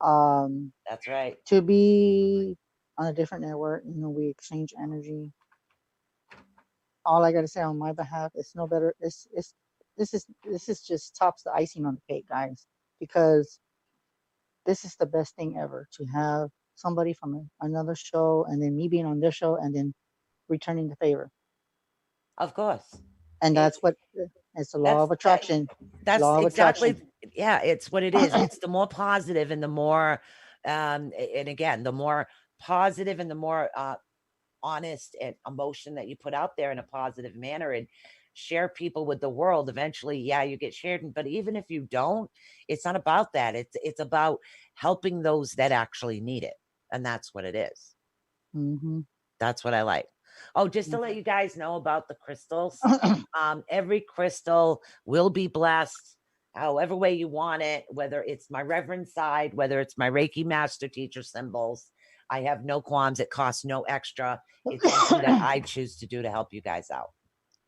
C: That's right.
A: To be on a different network, we exchange energy. All I gotta say on my behalf, it's no better. This is just tops the icing on the cake, guys, because this is the best thing ever to have somebody from another show, and then me being on this show, and then returning the favor.
C: Of course.
A: And that's what it's the law of attraction.
C: That's
A: Law of
C: exactly,
A: attraction.
C: yeah, it's what it is. It's the more positive and the more, and again, the more positive and the more honest and emotion that you put out there in a positive manner and share people with the world. Eventually, yeah, you get shared, but even if you don't, it's not about that. It's about helping those that actually need it, and that's what it is.
A: Mm-hmm.
C: That's what I like. Oh, just to let you guys know about the crystals. Every crystal will be blessed however way you want it, whether it's my reverend side, whether it's my Reiki master teacher symbols. I have no qualms. It costs no extra. It's something that I choose to do to help you guys out.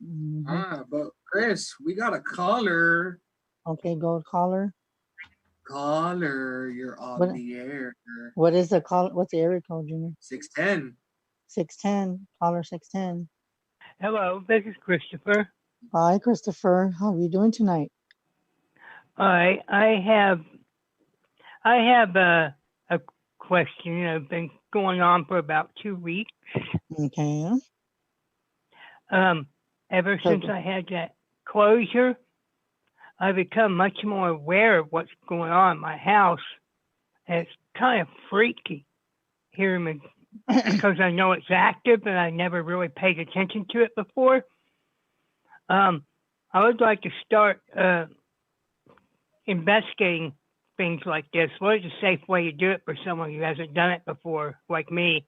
A: Mm-hmm.
B: But Chris, we got a caller.
A: Okay, gold caller.
B: Caller, you're on the air.
A: What is the call? What's the area code, Junior?
B: 610.
A: 610. Caller 610.
E: Hello, this is Christopher.
A: Hi, Christopher. How are you doing tonight?
E: I have a question. I've been going on for about 2 weeks.
A: Okay.
E: Ever since I had that closure, I've become much more aware of what's going on in my house. And it's kind of freaky hearing me because I know it's active and I never really paid attention to it before. I would like to start investigating things like this. What is a safe way to do it for someone who hasn't done it before, like me?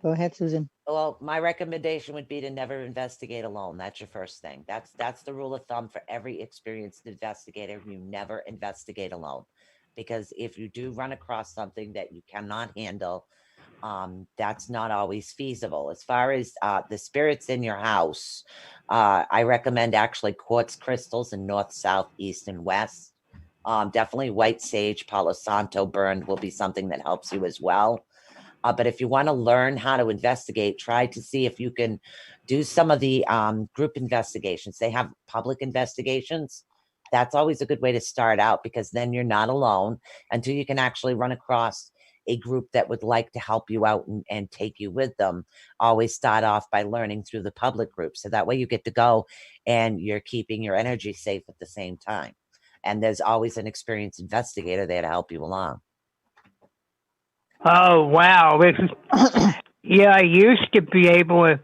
A: Go ahead, Susan.
C: Well, my recommendation would be to never investigate alone. That's your first thing. That's the rule of thumb for every experienced investigator. You never investigate alone, because if you do run across something that you cannot handle, that's not always feasible. As far as the spirits in your house, I recommend actually quartz crystals in north, south, east, and west. Definitely white sage, Palo Santo burned will be something that helps you as well. But if you want to learn how to investigate, try to see if you can do some of the group investigations. They have public investigations. That's always a good way to start out, because then you're not alone until you can actually run across a group that would like to help you out and take you with them. Always start off by learning through the public group. So that way you get to go and you're keeping your energy safe at the same time. And there's always an experienced investigator there to help you along.
E: Oh, wow. Yeah, I used to be able to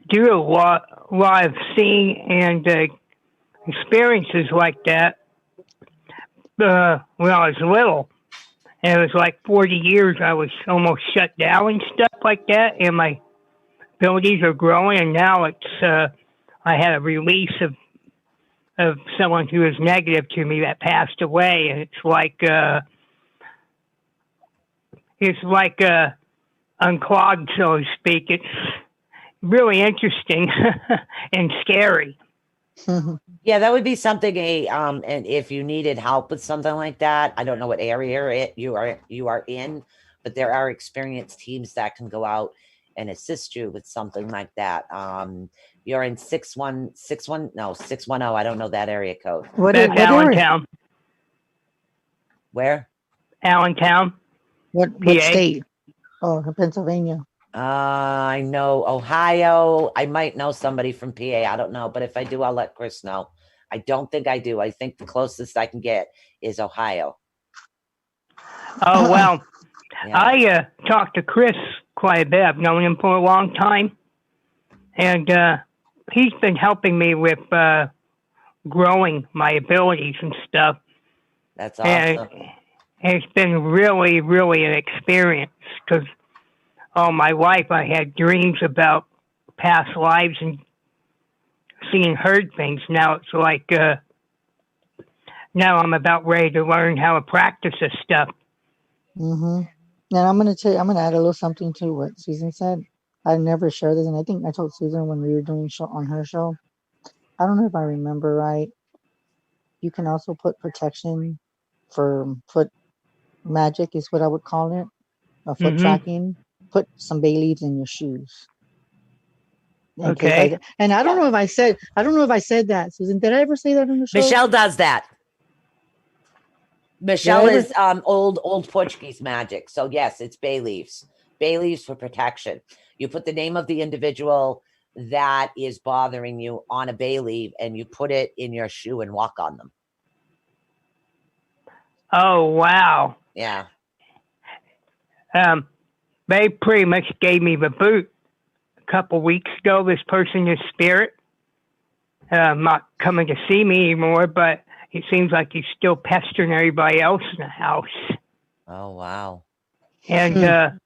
E: do a lot of seeing and experiences like that when I was little. And it was like 40 years I was almost shut down and stuff like that. And my abilities are growing. And now I had a release of someone who was negative to me that passed away. And it's like unclogged, so to speak. It's really interesting and scary.
C: Yeah, that would be something and if you needed help with something like that, I don't know what area you are in, but there are experienced teams that can go out and assist you with something like that. You're in 610. I don't know that area code.
E: That's Allentown.
C: Where?
E: Allentown.
A: What state? Oh, Pennsylvania.
C: I know Ohio. I might know somebody from PA. I don't know, but if I do, I'll let Chris know. I don't think I do. I think the closest I can get is Ohio.
E: Oh, well,
C: Yeah.
E: I talked to Chris quite a bit. I've known him for a long time. And he's been helping me with growing my abilities and stuff.
C: That's
E: And
C: awesome.
E: it's been really, really an experience because all my life I had dreams about past lives and seeing, heard things. Now it's like, now I'm about ready to learn how to practice this stuff.
A: Mm-hmm. And I'm gonna add a little something to what Susan said. I never shared this, and I think I told Susan when we were doing show on her show. I don't know if I remember right. You can also put protection for foot magic, is what I would call it, foot
E: Mm-hmm.
A: tracking. Put some bay leaves in your shoes in case
E: Okay.
A: and I don't know if I said that, Susan. Did I ever say that on the show?
C: Michelle does that. Michelle
A: ever-
C: is old Portuguese magic. So yes, it's bay leaves. Bay leaves for protection. You put the name of the individual that is bothering you on a bay leaf and you put it in your shoe and walk on them.
E: Oh, wow.
C: Yeah.
E: They pretty much gave me the boot a couple weeks ago. This person is spirit. Not coming to see me anymore, but it seems like he's still pestering everybody else in the house.
C: Oh wow.
E: And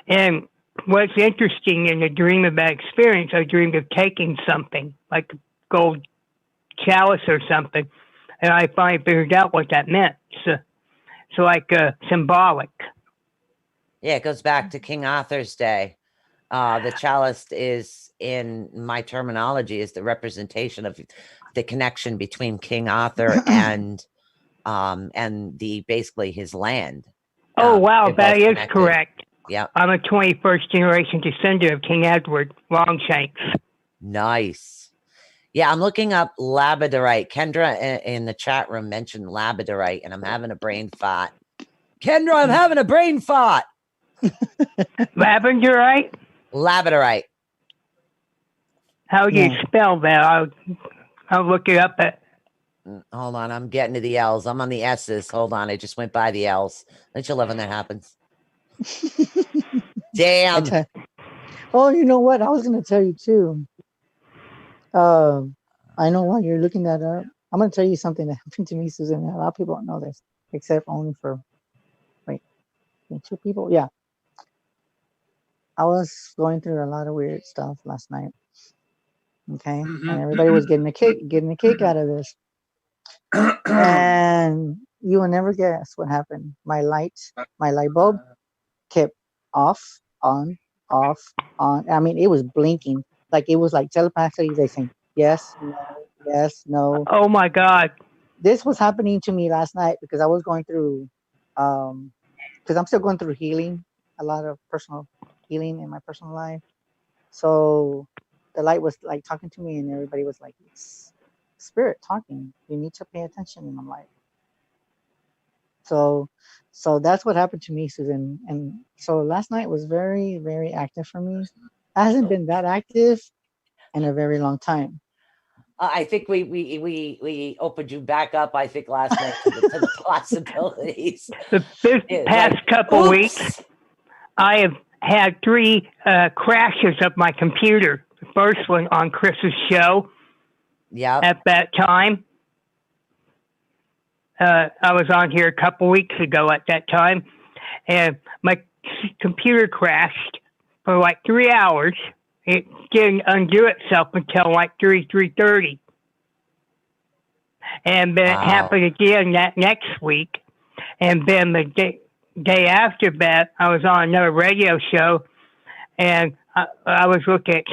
E: and what's interesting in the dream of that experience, I dreamed of taking something like a gold chalice or something, and I finally figured out what that meant. So like symbolic.
C: Yeah, it goes back to King Arthur's day. The chalice is, in my terminology, is the representation of the connection between King Arthur and the basically his land.
E: Oh wow,
C: they're
E: that
C: both
E: is
C: connected.
E: correct.
C: Yeah.
E: I'm a 21st generation descendant of King Edward Longshanks.
C: Nice. Yeah, I'm looking up labradorite. Kendra in the chat room mentioned labradorite, and I'm having a brain fart. Kendra, I'm having a brain fart.
E: Labradorite?
C: Labradorite.
E: How do you
A: Yeah.
E: spell that? I'll look it up.
C: Hold on, I'm getting to the L's. I'm on the S's. Hold on, I just went by the L's. Don't you love when that happens? Damn.
A: Oh, you know what? I was gonna tell you too. I know while you're looking that up, I'm gonna tell you something that happened to me, Susan. A lot of people don't know this, except only for two people. Yeah, I was going through a lot of weird stuff last night. Okay, and everybody was getting a kick out of this. And you will never guess what happened. My light bulb kept off, on, off, on. I mean, it was blinking. Like it was like telepathically they saying yes, no, yes, no.
E: Oh my God.
A: This was happening to me last night because I was going through because I'm still going through healing, a lot of personal healing in my personal life. So the light was like talking to me and everybody was like, it's spirit talking. You need to pay attention. And I'm like, so that's what happened to me, Susan. And so last night was very, very active for me. It hasn't been that active in a very long time.
C: I think we opened you back up, I think, last night to the possibilities.
E: This past couple weeks, I have had 3 crashes of my computer. The first one on Chris's show.
C: Yeah.
E: At that time. I was on here a couple weeks ago at that time, and my computer crashed for like 3 hours. It didn't undo itself until like 3:30. And then it happened again that next week. And then the day after that, I was on another radio show, and I was looking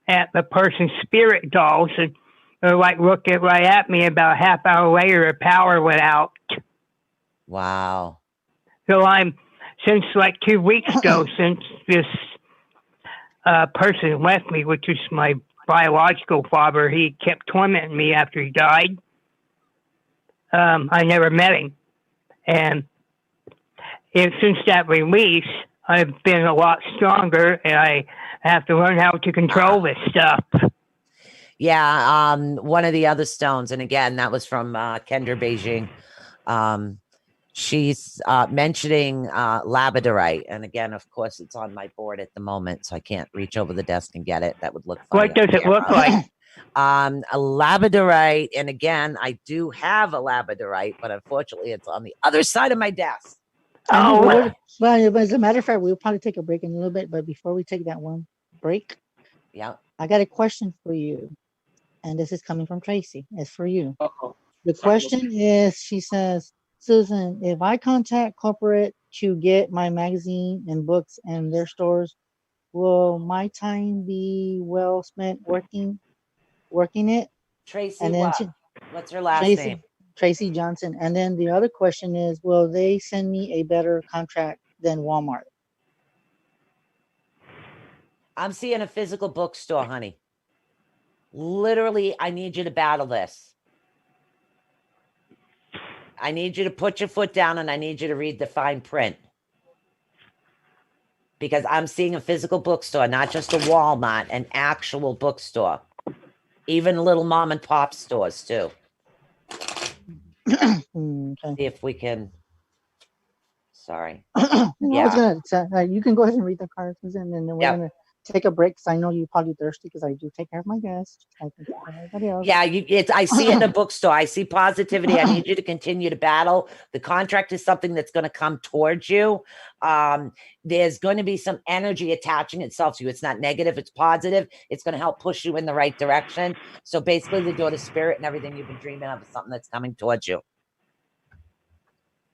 E: at the person's spirit dolls, and they're like looking right at me. About a half hour later, the power went out.
C: Wow.
E: So since like 2 weeks ago, since this person left me, which is my biological father, he kept tormenting me after he died. I never met him. And since that release, I've been a lot stronger, and I have to learn how to control this stuff.
C: Yeah, one of the other stones, and again, that was from Kendra Beijing. She's mentioning labradorite, and again, of course, it's on my board at the moment, so I can't reach over the desk and get it. That would look funny.
E: What does it look like?
C: A labradorite, and again, I do have a labradorite, but unfortunately, it's on the other side of my desk.
A: I know,
E: Oh,
A: but as a matter of fact, we'll probably take a break in a little bit. But before we take that one break,
C: Yeah.
A: I got a question for you, and this is coming from Tracy. It's for you.
B: Uh-oh.
A: The question is, she says, Susan, if I contact corporate to get my magazine and books and their stores, will my time be well spent working it?
C: Tracy,
A: And then
C: what? What's her last
A: Tracy
C: name?
A: Tracy Johnson. And then the other question is, will they send me a better contract than Walmart?
C: I'm seeing a physical bookstore, honey. Literally, I need you to battle this. I need you to put your foot down and I need you to read the fine print. Because I'm seeing a physical bookstore, not just a Walmart, an actual bookstore. Even little mom and pop stores, too.
A: Okay.
C: See if we can. Sorry.
A: I
C: Yeah.
A: was gonna. You can go ahead and read the cards, and then we're
C: Yep.
A: gonna take a break because I know you're probably thirsty because I do take care of my guests. I take care of everybody else.
C: Yeah, I see it in a bookstore. I see positivity. I need you to continue to battle. The contract is something that's going to come towards you. There's going to be some energy attaching itself to you. It's not negative, it's positive. It's going to help push you in the right direction. So basically, the door to spirit and everything you've been dreaming of is something that's coming towards you.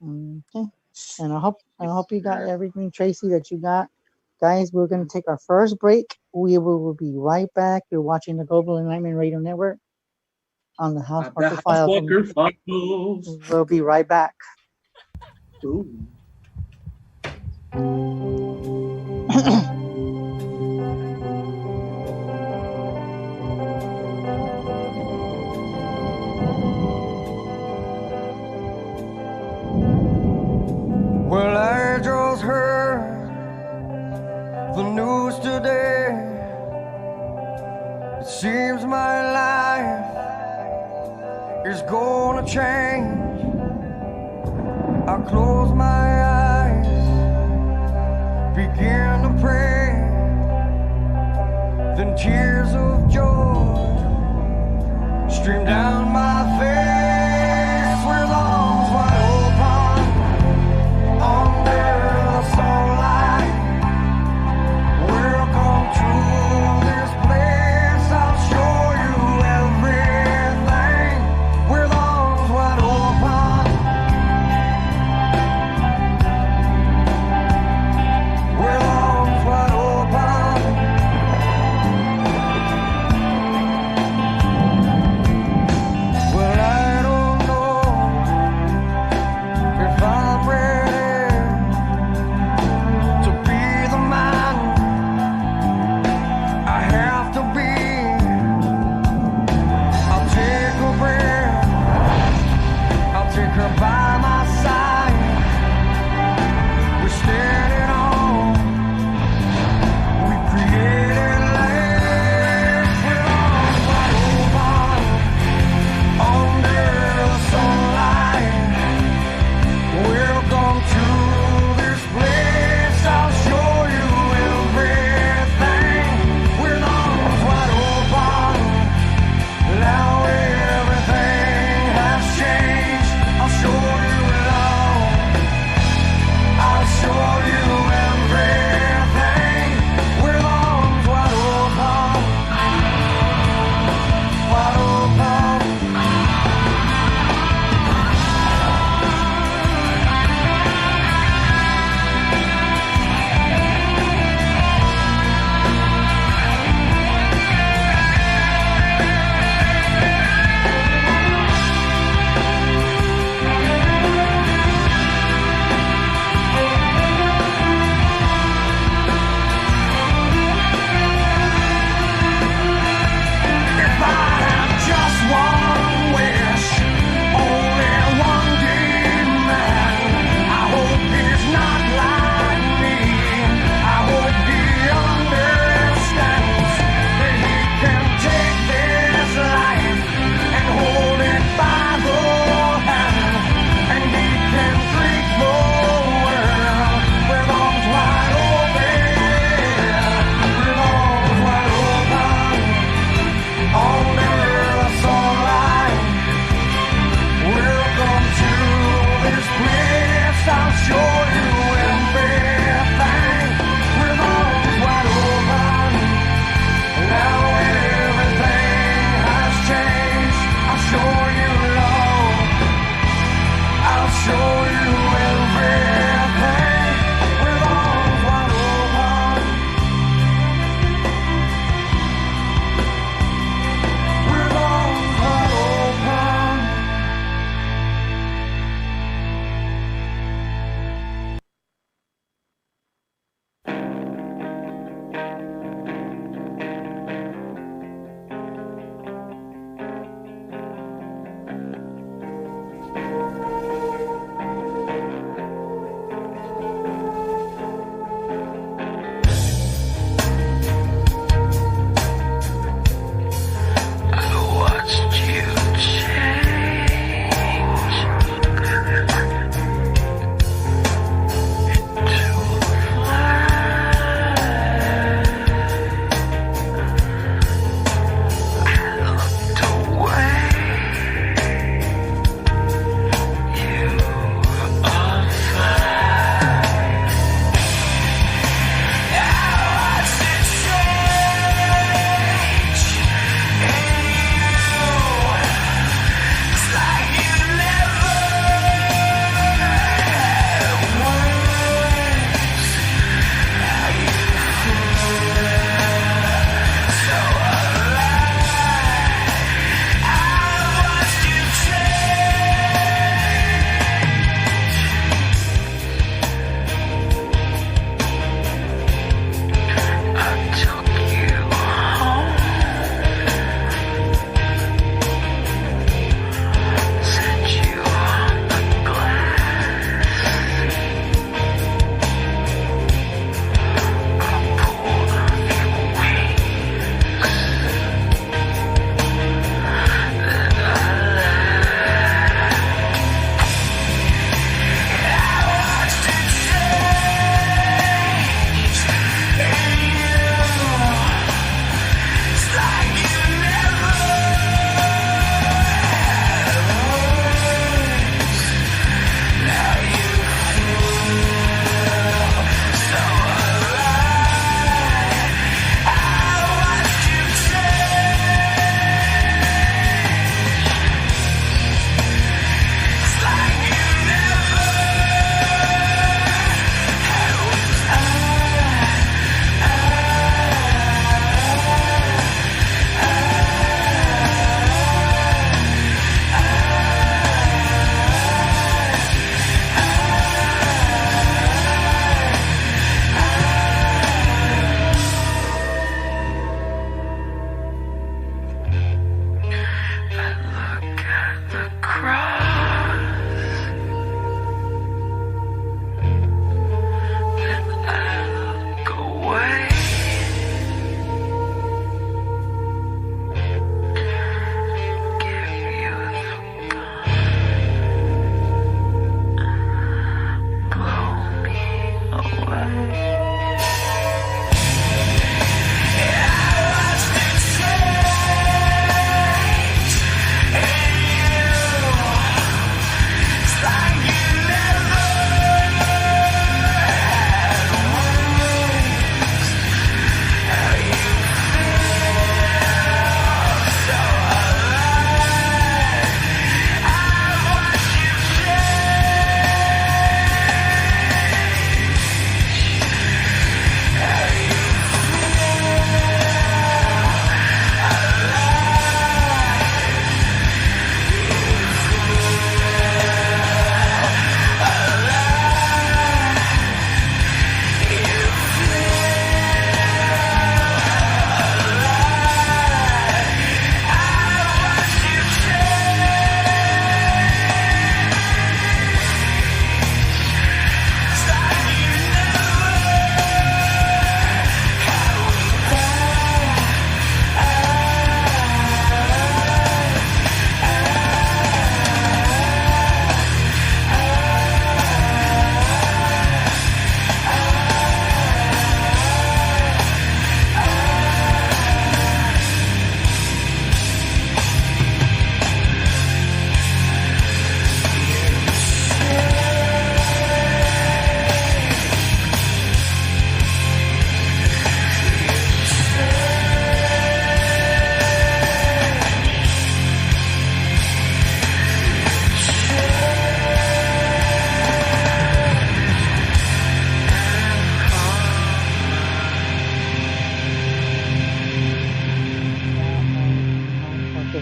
A: Okay. And I hope you got everything, Tracy, that you got. Guys, we're going to take our first break. We will be right back. You're watching the Global Enlightenment Radio Network on the House Parker Files. We'll be right back.
B: Ooh.
F: Well, I just heard the news today. It seems my life is gonna change. I close my eyes, begin to pray, then tears of joy stream down my face with arms wide open under the sunlight. Welcome to this place, I'll show you everything with arms wide open. With arms wide open.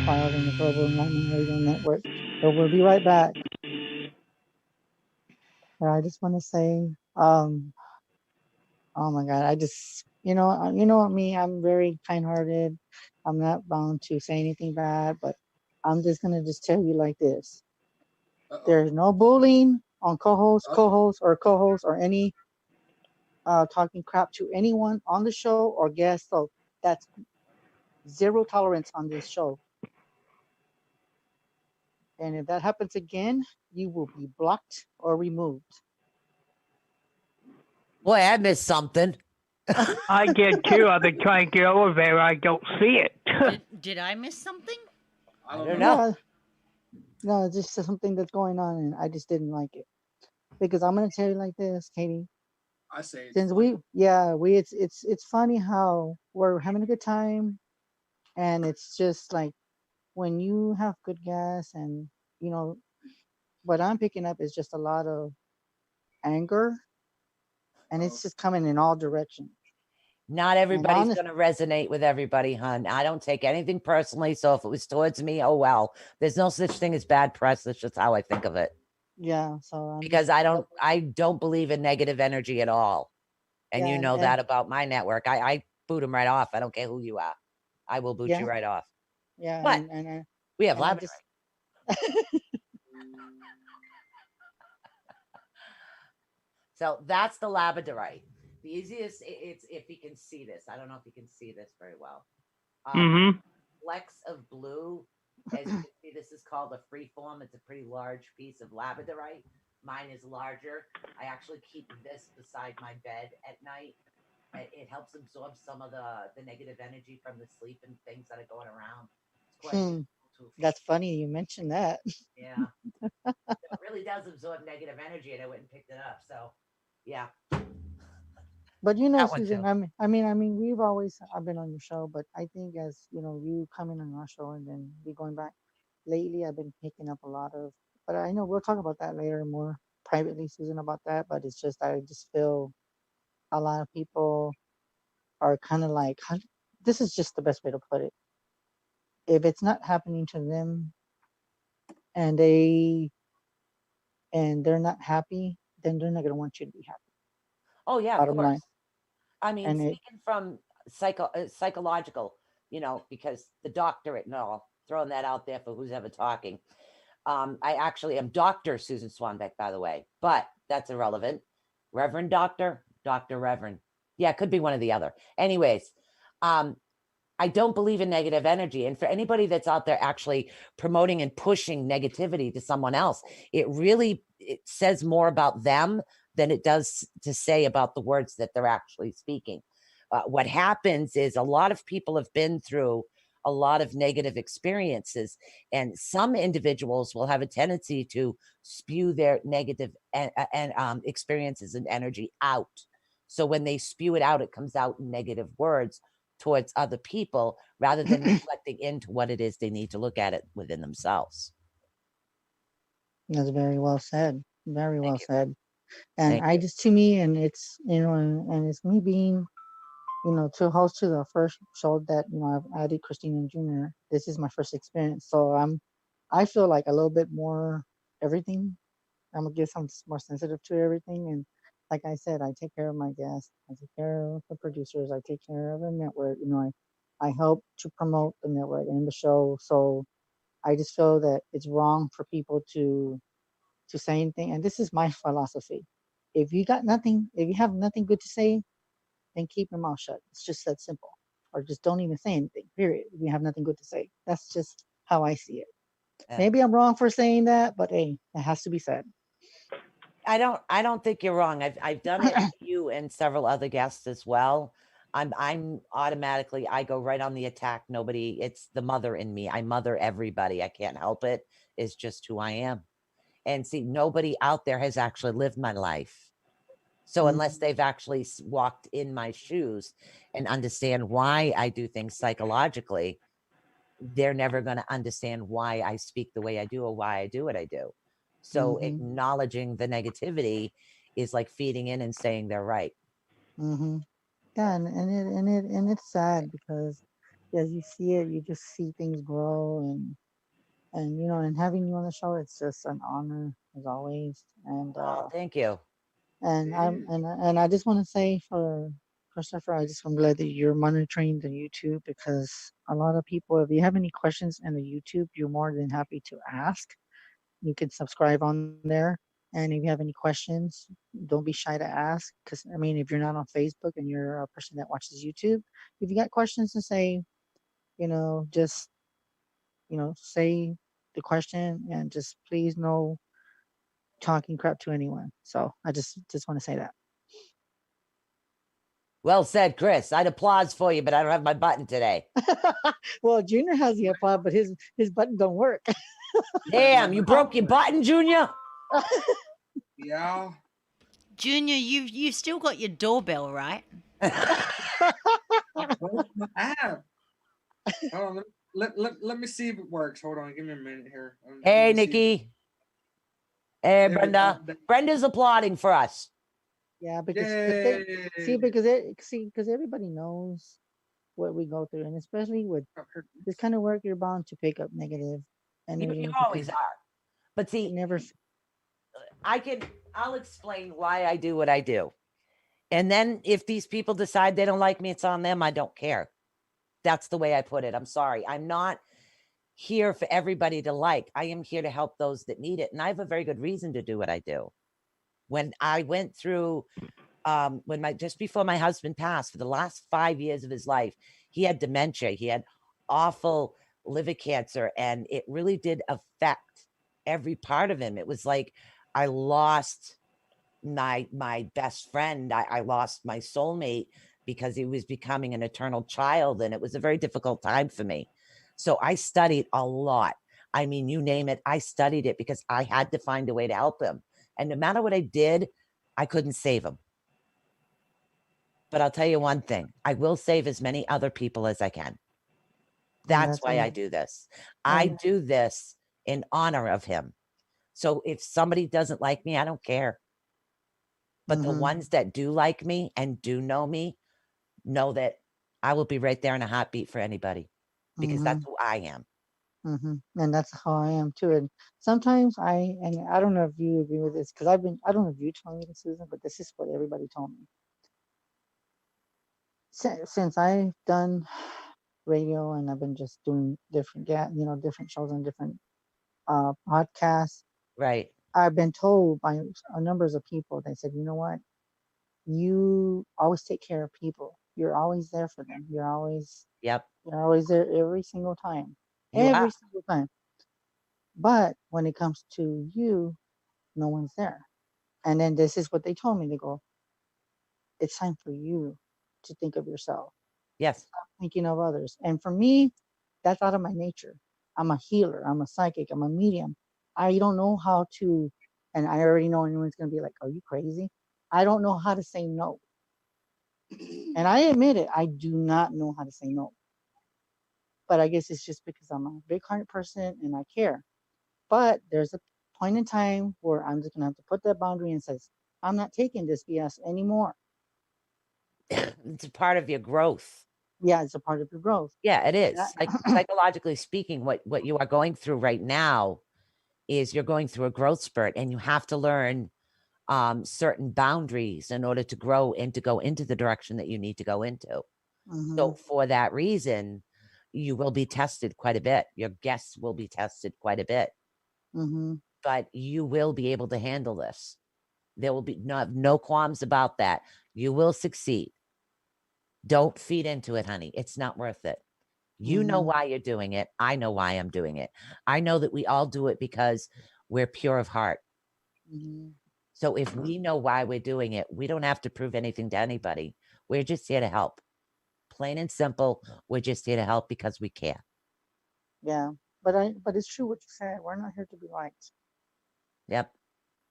A: filed in the Global Enlightenment Radio Network. So we'll be right back. But I just want to say, oh my God, I just, you know what, me, I'm very kind-hearted. I'm not bound to say anything bad, but I'm just gonna just tell you like this.
B: Uh-oh.
A: There's no bullying on co-hosts,
B: Uh-oh.
A: or any talking crap to anyone on the show or guests. So that's zero tolerance on this show. And if that happens again, you will be blocked or removed.
C: Boy, I missed something.
E: I did too. I've been trying to get over there. I don't see it.
D: Did I miss something?
B: I
C: don't
B: don't
C: know.
B: know.
A: Yeah, no, it's just something that's going on, and I just didn't like it. Because I'm gonna tell you like this, Katie.
B: I say it's
A: Since
B: funny.
A: it's funny how we're having a good time, and it's just like when you have good gas, and you know what I'm picking up is just a lot of anger, and
B: Oh,
A: it's just coming in all directions.
C: Not
A: And
C: everybody's
A: honest,
C: going to resonate with everybody, hun. I don't take anything personally. So if it was towards me, oh well. There's no such thing as bad press. That's just how I think of it.
A: yeah. So I'm
C: Because
A: just
C: I don't believe in negative energy at all. And
A: yeah,
C: you know
A: and
C: that about my network. I boot them right off. I don't care who you are. I will boot you
A: yeah,
C: right off.
A: yeah,
C: But we have
A: and I
C: labradorite.
A: just
C: So that's the labradorite. The easiest, it's if you can see this. I don't know if you can see this very well.
E: Hmm.
C: Flecks of blue. As you can see, this is called a free form. It's a pretty large piece of labradorite. Mine is larger. I actually keep this beside my bed at night. It helps absorb some of the negative energy from the sleep and things that are going around. It's quite a
A: hmm,
C: useful tool for
A: that's
C: me.
A: funny you mentioned that.
C: Yeah, it really does absorb negative energy, and I went and picked it up. So, yeah,
A: But
C: that one
A: Susan,
C: too.
A: we've always I've been on your show, but I think as you coming on our show and then we going back lately, I've been picking up a lot of. But I know we'll talk about that later more privately, Susan, about that. But it's just I just feel a lot of people are kind of like, this is just the best way to put it. If it's not happening to them and they're not happy, then they're not gonna want you to be happy.
C: Oh yeah, of
A: Bottom line,
C: course. I mean,
A: and it.
C: speaking from psychological, because the doctorate and all, throwing that out there for who's ever talking. I actually am Dr. Susan Swanbeck, by the way, but that's irrelevant. Reverend Doctor, Dr. Reverend. Yeah, it could be one or the other. Anyways, um, I don't believe in negative energy. And for anybody that's out there actually promoting and pushing negativity to someone else, it says more about them than it does to say about the words that they're actually speaking. What happens is a lot of people have been through a lot of negative experiences, and some individuals will have a tendency to spew their negative experiences and energy out. So when they spew it out, it comes out in negative words towards other people rather than reflecting into what it is they need to look at it within themselves.
A: That's very well said. Very
C: Thank
A: well
C: you.
A: said. And
C: Thank
A: I
C: you.
A: just, to me, and it's, and it's me being, to host to the first show that, I've added Christina Jr. This is my first experience. So I feel like a little bit more everything. I'm gonna get some more sensitive to everything. And like I said, I take care of my guests. I take care of the producers. I take care of the network. I help to promote the network and the show. So I just feel that it's wrong for people to say anything. And this is my philosophy. If you have nothing good to say, then keep your mouth shut. It's just that simple. Or just don't even say anything, period. If you have nothing good to say. That's just how I see it.
C: Yeah.
A: Maybe I'm wrong for saying that, but hey, it has to be said.
C: I don't think you're wrong. I've done it to you and several other guests as well. I'm automatically I go right on the attack. Nobody, it's the mother in me. I mother everybody. I can't help it. It's just who I am. And see, nobody out there has actually lived my life. So
A: Mm,
C: unless they've actually walked in my shoes and understand why I do things psychologically, they're never going to understand why I speak the way I do or why I do what I do. So
A: mm-hmm,
C: acknowledging the negativity is like feeding in and saying they're right.
A: mm-hmm. Yeah, and it's sad because as you see it, you just see things grow, and and having you on the show, it's just an honor as always. And
C: Oh, thank you.
A: and I just want to say for Christopher, I just want to glad that you're monitoring the YouTube, because a lot of people, if you have any questions in the YouTube, you're more than happy to ask. You can subscribe on there. And if you have any questions, don't be shy to ask. Because, I mean, if you're not on Facebook and you're a person that watches YouTube, if you got questions to say, just, say the question, and just please no talking crap to anyone. So I just want to say that.
C: Well said, Chris. I'd applause for you, but I don't have my button today.
A: Well, Junior has the applause, but his button don't work.
C: Damn, you broke your button, Junior?
B: Yeah.
D: Junior, you've still got your doorbell, right?
B: I have. Hold on. Let me see if it works. Hold on. Give me a minute here.
C: Hey,
B: Let me see.
C: Nikki. Hey,
B: There we
C: Brenda.
B: go.
C: Brenda's applauding for us.
A: Yeah, because
B: Yay.
A: because everybody knows what we go through, and especially with this kind of work, you're bound to pick up negative energy.
C: You
A: because
C: always are. But
A: it
C: see,
A: never.
C: I'll explain why I do what I do. And then if these people decide they don't like me, it's on them. I don't care. That's the way I put it. I'm sorry. I'm not here for everybody to like. I am here to help those that need it. And I have a very good reason to do what I do. When I went through just before my husband passed, for the last 5 years of his life, he had dementia. He had awful liver cancer, and it really did affect every part of him. It was like I lost my best friend. I lost my soulmate because he was becoming an eternal child, and it was a very difficult time for me. So I studied a lot. I mean, you name it, I studied it because I had to find a way to help him. And no matter what I did, I couldn't save him. But I'll tell you one thing, I will save as many other people as I can. That's why I do this. I do this in honor of him. So if somebody doesn't like me, I don't care. But the ones that do like me and do know me know that I will be right there in a heartbeat for anybody, because that's who I am.
A: And that's how I am too. And sometimes and I don't know if you agree with this, because I don't know if you told me this, Susan, but this is what everybody told me. Since I've done radio, and I've been just doing different different shows and different podcasts,
C: Right.
A: I've been told by numbers of people, they said, you know what, you always take care of people, you're always there for them, you're always there every single time, every single time. But when it comes to you, no one's there. And then this is what they told me. They go, it's time for you to think of yourself.
C: Yes.
A: Stop thinking of others. And for me, that's out of my nature. I'm a healer. I'm a psychic. I'm a medium. I don't know how to, and I already know anyone's going to be like, are you crazy? I don't know how to say no. And I admit it, I do not know how to say no. But I guess it's just because I'm a big hearted person and I care. But there's a point in time where I'm just gonna have to put that boundary and says, I'm not taking this BS anymore.
C: It's a part of your growth.
A: Yeah, it's a part of your growth.
C: Yeah, it is. Psychologically speaking, what you are going through right now is you're going through a growth spurt, and you have to learn certain boundaries in order to grow and to go into the direction that you need to go into. So for that reason, you will be tested quite a bit. Your guests will be tested quite a bit. But you will be able to handle this. There will be no qualms about that. You will succeed. Don't feed into it, honey. It's not worth it. You know why you're doing it. I know why I'm doing it. I know that we all do it because we're pure of heart. So if we know why we're doing it, we don't have to prove anything to anybody. We're just here to help. Plain and simple. We're just here to help because we care.
A: Yeah, but it's true what you said. We're not here to be liked.
C: Yep.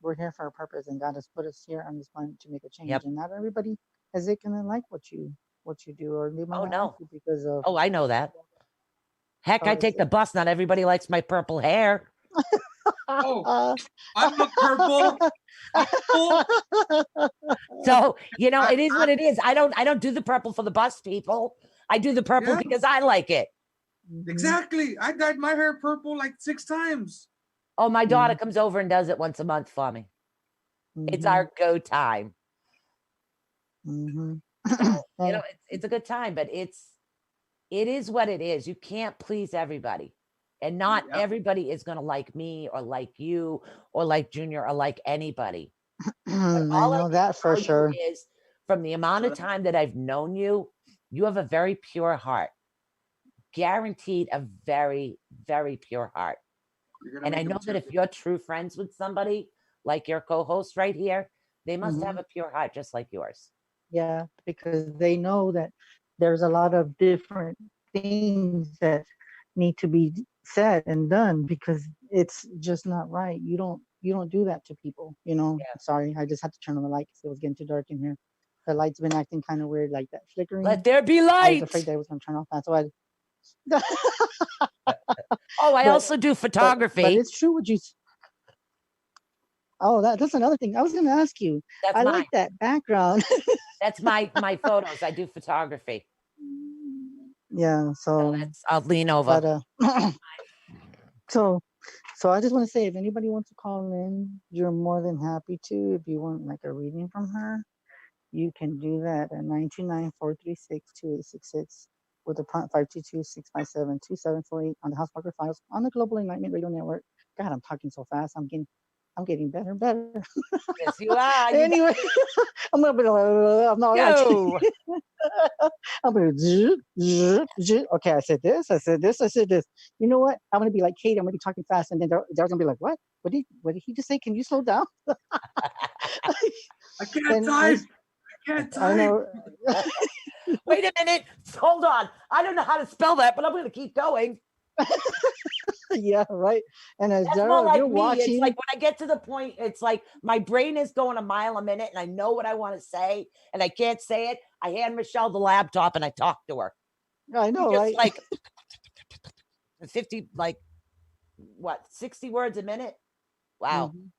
A: We're here for a purpose, and God has put us here on this planet to make a change. And not everybody is gonna like what you do, or they might not like you because of.
C: Oh, I know that. Heck, I take the bus. Not everybody likes my purple hair.
B: Oh, I'm not purple.
C: So it is what it is. I don't do the purple for the bus people. I do the purple
B: Yeah.
C: because I like it.
A: Mhm.
B: Exactly. I dyed my hair purple like 6 times.
C: Oh, my daughter comes over and does it once a month for me. It's our go time.
A: Mhm.
C: So,
A: Well,
C: it's a good time, but it is what it is. You can't please everybody. And not
B: Yep.
C: everybody is going to like me or like you or like Junior or like anybody. But
A: I
C: all I
A: know
C: can
A: that for
C: tell
A: sure.
C: you is from the amount of
B: Sure.
C: time that I've known you, you have a very pure heart. Guaranteed a very, very pure heart.
B: You're gonna
C: And I
B: make
C: know
B: them
C: that if
B: too.
C: you're true friends with somebody like your co-host right here, they must have
A: Mhm.
C: a pure heart just like yours.
A: Yeah, because they know that there's a lot of different things that need to be said and done because it's just not right. You don't do that to people.
C: Yeah.
A: Sorry, I just had to turn on the light because it was getting too dark in here. The light's been acting kind of weird, like that flickering.
C: Let there be
A: I was
C: light.
A: afraid that it was gonna turn off. That's why.
C: Oh, I
A: But
C: also do
A: but
C: photography.
A: it's true what you. Oh, that's another thing. I was gonna ask you.
C: That's
A: I
C: mine.
A: like that background.
C: That's my photos. I do photography.
A: Yeah.
C: So
A: So,
C: I'll lean over.
A: but so so I just want to say, if anybody wants to call in, you're more than happy to. If you want like a reading from her, you can do that at 929-436-2866 with the prompt 522-657-2748 on the House Parker Files on the Global Enlightenment Radio Network. God, I'm talking so fast. I'm getting better and better.
C: Yes, you are. You
A: Anyway, I'm gonna be like, I'm not like.
C: go.
A: I'm gonna okay, I said this, I said this, I said this. You know what? I'm gonna be like Kate, I'm gonna be talking fast, and then they're gonna be like, what? What did he just say? Can you slow down?
B: I can't
A: And
B: type. I can't
A: I
B: type.
A: know.
C: Wait a minute. Hold on. I don't know how to spell that, but I'm going to keep going.
A: Yeah, right. And as
C: That's more like
A: you're
C: me. It's
A: watching,
C: like when I get to the point, it's like my brain is going a mile a minute and I know what I want to say and I can't say it. I hand Michelle the laptop and I talk to her.
A: I know,
C: Just
A: right?
C: like 50, like what, 60 words a minute? Wow.
A: Mhm.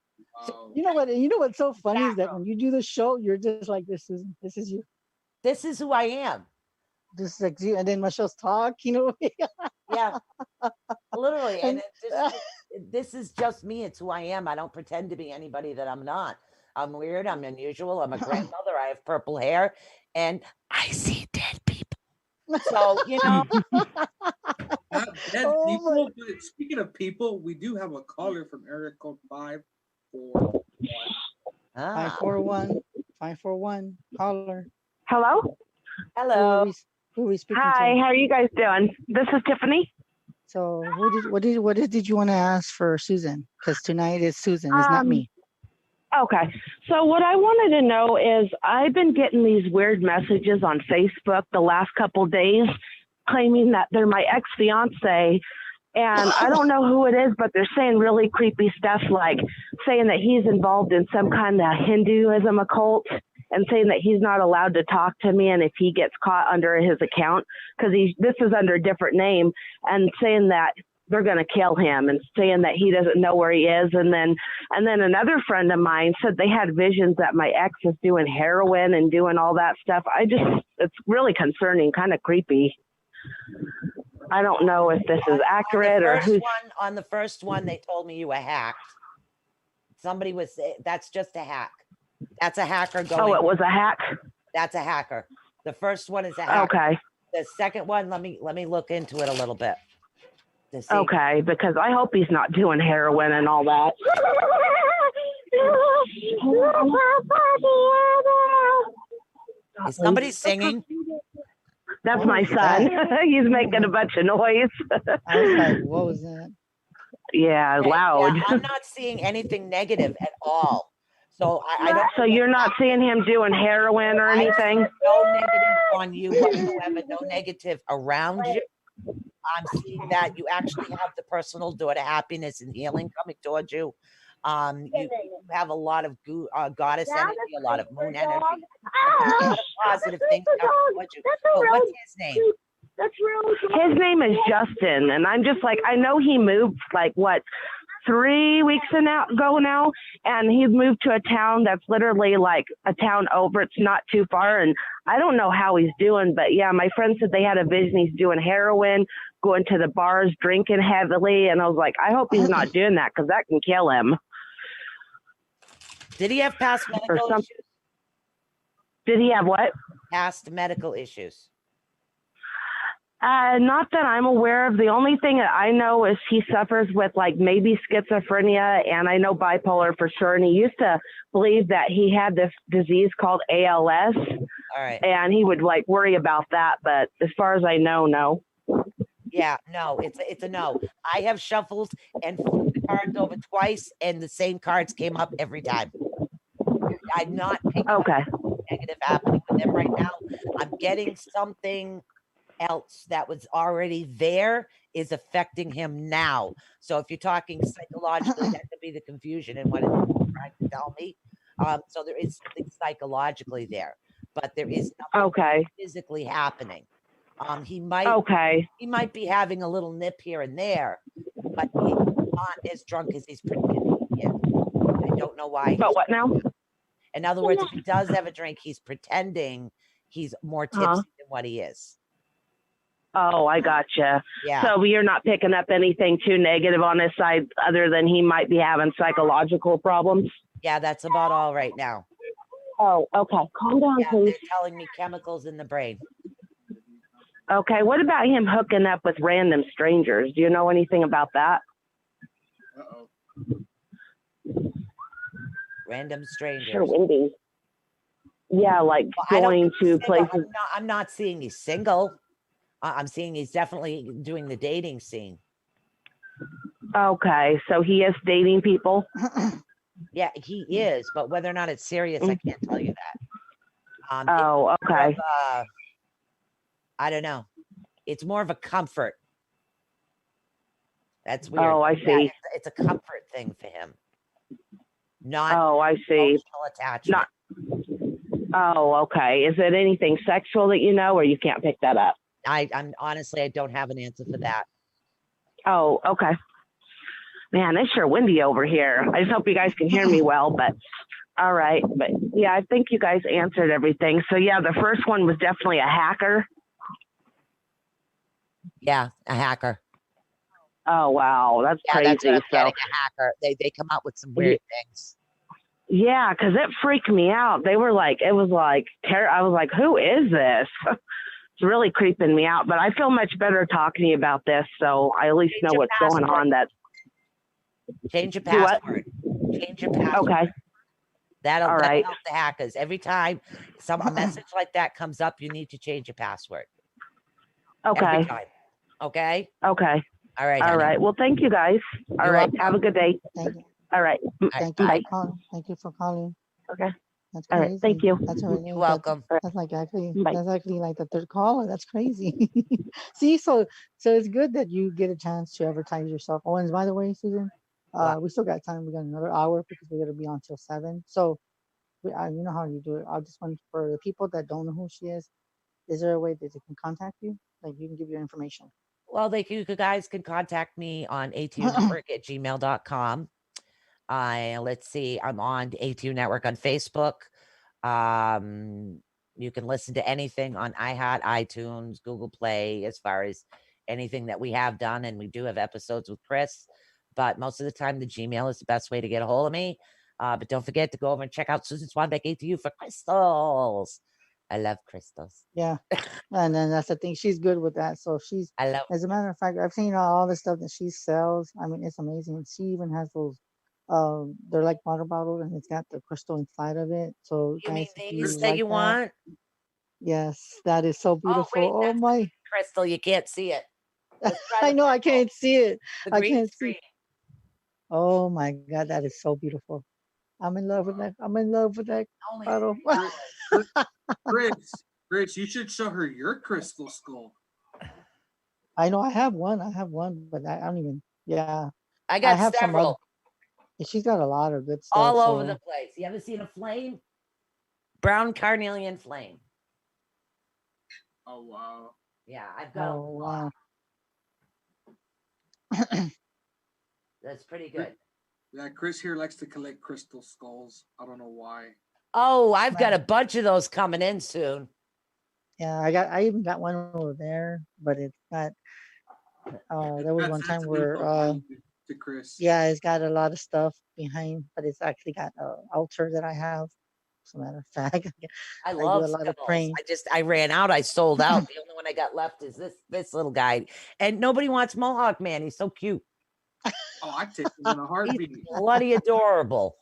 B: Wow.
A: You know what's so funny is that
C: Macro.
A: when you do the show, you're just like this, Susan. This is you.
C: This is who I am.
A: Just like you. And then Michelle's talk,
C: Yeah, literally. And
A: and
C: this is just me. It's who I am. I don't pretend to be anybody that I'm not. I'm weird. I'm unusual. I'm a grandmother. I have purple hair and I see dead people. So,
B: Not dead
A: Oh my.
B: people, but speaking of people, we do have a caller from area code 541.
C: ah,
A: 541 caller.
G: Hello.
A: Who are
C: hello.
A: we speaking
G: Hi.
A: to?
G: How are you guys doing? This is Tiffany.
A: So what did you want to ask for Susan? Because tonight is Susan, it's not me.
G: Okay. So what I wanted to know is I've been getting these weird messages on Facebook the last couple days claiming that they're my ex-fiance. And I don't know who it is, but they're saying really creepy stuff like saying that he's involved in some kind of Hinduism occult and saying that he's not allowed to talk to me. And if he gets caught under his account, because this is under a different name, and saying that they're going to kill him and saying that he doesn't know where he is. And then another friend of mine said they had visions that my ex is doing heroin and doing all that stuff. It's really concerning, kind of creepy. I don't know if this is accurate or who's.
C: On the first one, they told me you were hacked. Somebody was, that's just a hack. That's a hacker going.
G: Oh, it was a hack?
C: That's a hacker. The first one is a hacker.
G: Okay.
C: The second one, let me look into it a little bit. To see.
G: Okay, because I hope he's not doing heroin and all that.
C: Is somebody singing?
G: That's
A: What
G: my
A: was
G: son.
A: that?
G: He's making a bunch of noise.
A: I was like, what was that?
G: Yeah,
C: Okay,
G: loud.
C: yeah, I'm not seeing anything negative at all. So I don't.
G: So you're not seeing him doing heroin or anything?
C: No negative on you whatsoever. No negative around you. I'm seeing that you actually have the personal door to happiness and healing coming towards you. You have a lot of goddess energy, a lot of moon energy, a lot of positive things coming towards you. But what's his name?
G: His name is Justin, and I'm just like, I know he moved like what 3 weeks ago now, and he's moved to a town that's literally like a town over. It's not too far, and I don't know how he's doing, but yeah, my friend said they had a vision. He's doing heroin, going to the bars, drinking heavily, and I was like, I hope he's not doing that because that can kill him.
C: Did he have past medical
G: some-
C: issues?
G: Did he have what?
C: Past medical issues.
G: Not that I'm aware of. The only thing that I know is he suffers with like maybe schizophrenia, and I know bipolar for sure. And he used to believe that he had this disease called ALS.
C: All right.
G: And he would like worry about that. But as far as I know, no.
C: Yeah, no, it's a no. I have shuffled and flipped the cards over twice, and the same cards came up every time. I'm not picking up
G: Okay.
C: negative happening with him right now. I'm getting something else that was already there is affecting him now. So if you're talking psychologically, that could be the confusion in what it's trying to tell me. So there is something psychologically there, but there is nothing
G: Okay.
C: physically happening. He might
G: Okay.
C: he might be having a little nip here and there, but he's not as drunk as he's pretending he is. I don't know why.
G: But what now?
C: In other words, if he does have a drink, he's pretending he's more tipsy than what he is.
G: Oh, I gotcha.
C: Yeah.
G: So you're not picking up anything too negative on his side other than he might be having psychological problems?
C: Yeah, that's about all right now.
G: Oh, okay. Calm down,
C: Yeah,
G: please.
C: they're telling me chemicals in the brain.
G: Okay. What about him hooking up with random strangers? Do you know anything about that?
B: Uh-oh.
C: Random strangers.
G: Sure, Wendy. Yeah, like
C: Well,
G: going to
C: single.
G: places.
C: I'm not seeing he's single. I'm seeing he's definitely doing the dating scene.
G: Okay, so he is dating people.
C: Yeah, he is, but whether or not it's serious, I can't tell you that.
G: Oh, okay.
C: I don't know. It's more of a comfort. That's weird.
G: Oh, I
C: Yeah,
G: see.
C: it's a comfort thing for him. Not
G: Oh, I see.
C: emotional attachment.
G: Oh, okay. Is it anything sexual that you know, or you can't pick that up?
C: I'm honestly, I don't have an answer for that.
G: Oh, okay. Man, it's sure windy over here. I just hope you guys can hear me well, but all right. But yeah, I think you guys answered everything. So yeah, the first one was definitely a hacker.
C: Yeah, a hacker.
G: Oh, wow. That's
C: Yeah,
G: crazy.
C: that's what I'm
G: So
C: getting, a hacker. They come up with some weird things.
G: yeah, because it freaked me out. They were like, it was like terror. I was like, who is this? It's really creeping me out. But I feel much better talking to you about this, so I at least
C: Change
G: know
C: your
G: what's going
C: password.
G: on. That
C: Change your
G: Do what?
C: password. Change your password.
G: okay.
C: That'll
G: All right.
C: help the hackers. Every time a message like that comes up, you need to change your password. Every
G: Okay.
C: time. Okay?
G: Okay.
C: All right.
G: All
C: honey.
G: right. Well, thank you guys. All
C: You're
G: right.
C: welcome.
G: Have a good day.
A: Thank you.
G: All right.
A: Thank you
G: Bye.
A: for calling. Thank you for calling.
G: Okay.
A: That's
G: All
A: crazy.
G: right. Thank you.
A: That's really
C: You're welcome.
A: That's like actually
G: Bye.
A: that's actually like the third caller. That's crazy. See, so it's good that you get a chance to advertise yourself. Oh, and by the way, Susan,
C: What?
A: we still got time. We got another hour because we got to be on till 7. So you know how you do it. I just want for the people that don't know who she is. Is there a way that they can contact you? Like you can give your information.
C: Well, you guys can contact me on atunetwork@gmail.com. Let's see, I'm on ATU Network on Facebook. You can listen to anything on iHeart, iTunes, Google Play, as far as anything that we have done. And we do have episodes with Chris, but most of the time the Gmail is the best way to get a hold of me. But don't forget to go over and check out Susan Swanbeck ATU for crystals. I love crystals.
A: Yeah, and then that's the thing. She's good with that. So
C: I love.
A: as a matter of fact, I've seen all the stuff that she sells. I mean, it's amazing. She even has those. They're like water bottles, and it's got the crystal inside of it. So
C: You mean
A: guys, if
C: these
A: you
C: that
A: like
C: you
A: that,
C: want?
A: yes, that is so
C: Oh,
A: beautiful.
C: wait,
A: Oh
C: that's
A: my!
C: crystal. You can't see it. Let's try
A: I
C: the
A: know I
C: purple,
A: can't see it.
C: the
A: I
C: green
A: can't
C: screen.
A: see. Oh my God, that is so beautiful. I'm in love with that. I'm in love with that
C: Only
A: bottle.
B: Chris, you should show her your crystal skull.
A: I know I have one. I have one, but I don't even. Yeah,
C: I
A: I
C: got
A: have some other.
C: several
A: She's got a lot of good stuff.
C: all over
A: So
C: the place. You ever seen a flame? Brown carnelian flame.
B: Oh wow.
C: Yeah, I've got a
A: oh
C: lot.
A: wow.
C: That's pretty good.
B: Yeah, Chris here likes to collect crystal skulls. I don't know why.
C: Oh, I've got a bunch of those coming in soon.
A: Yeah, I even got one over there, but it's got there was
B: Got
A: one time
B: sentimental
A: where
B: value to Chris.
A: yeah, it's got a lot of stuff behind, but it's actually got a altar that I have. As a matter of fact,
C: I
A: I do
C: love
A: a lot of
C: symbols.
A: praying.
C: I ran out. I sold out. The only one I got left is this little guy, and nobody wants Mohawk Man. He's so cute.
B: Oh, I take him in a
C: He's
B: heartbeat.
C: bloody adorable.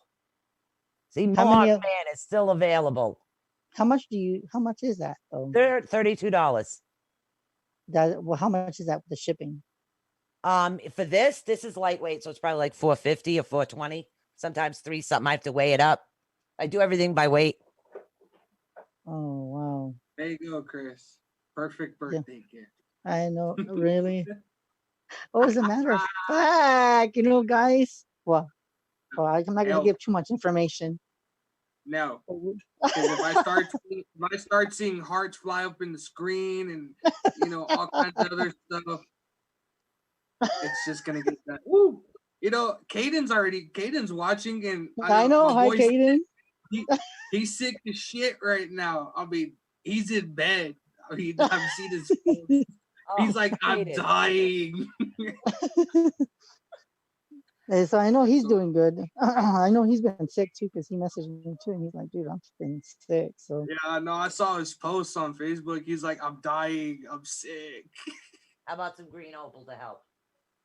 C: See,
A: How
C: Mohawk
A: many of
C: Man is still available.
A: how much is that though?
C: They're $32.
A: How much is that with the shipping?
C: For this is lightweight, so it's probably like 450 or 420. Sometimes 3 something. I have to weigh it up. I do everything by weight.
A: Oh wow.
B: There you go, Chris. Perfect
A: Yeah,
B: birthday gift.
A: I know, really. Oh, as a matter of fact, guys. Well, I'm not gonna
B: Hell
A: give too much information.
B: no.
A: Oh,
B: Because if I start seeing hearts fly up in the screen and all kinds of other stuff, it's just gonna get that. Woo! Caden's watching, and
A: I know.
B: my
A: Hi,
B: boy's
A: Kaden.
B: he, he's sick as shit right now. I mean, he's in bed. I mean, I've seen his post. He's like, I'm
C: Kaden.
B: dying.
A: So I know he's
B: So,
A: doing good. I know he's been sick too because he messaged me too, and he's like, "Dude, I'm been sick." So
B: yeah, no, I saw his posts on Facebook. He's like, I'm dying. I'm sick.
C: How about some green opal to help?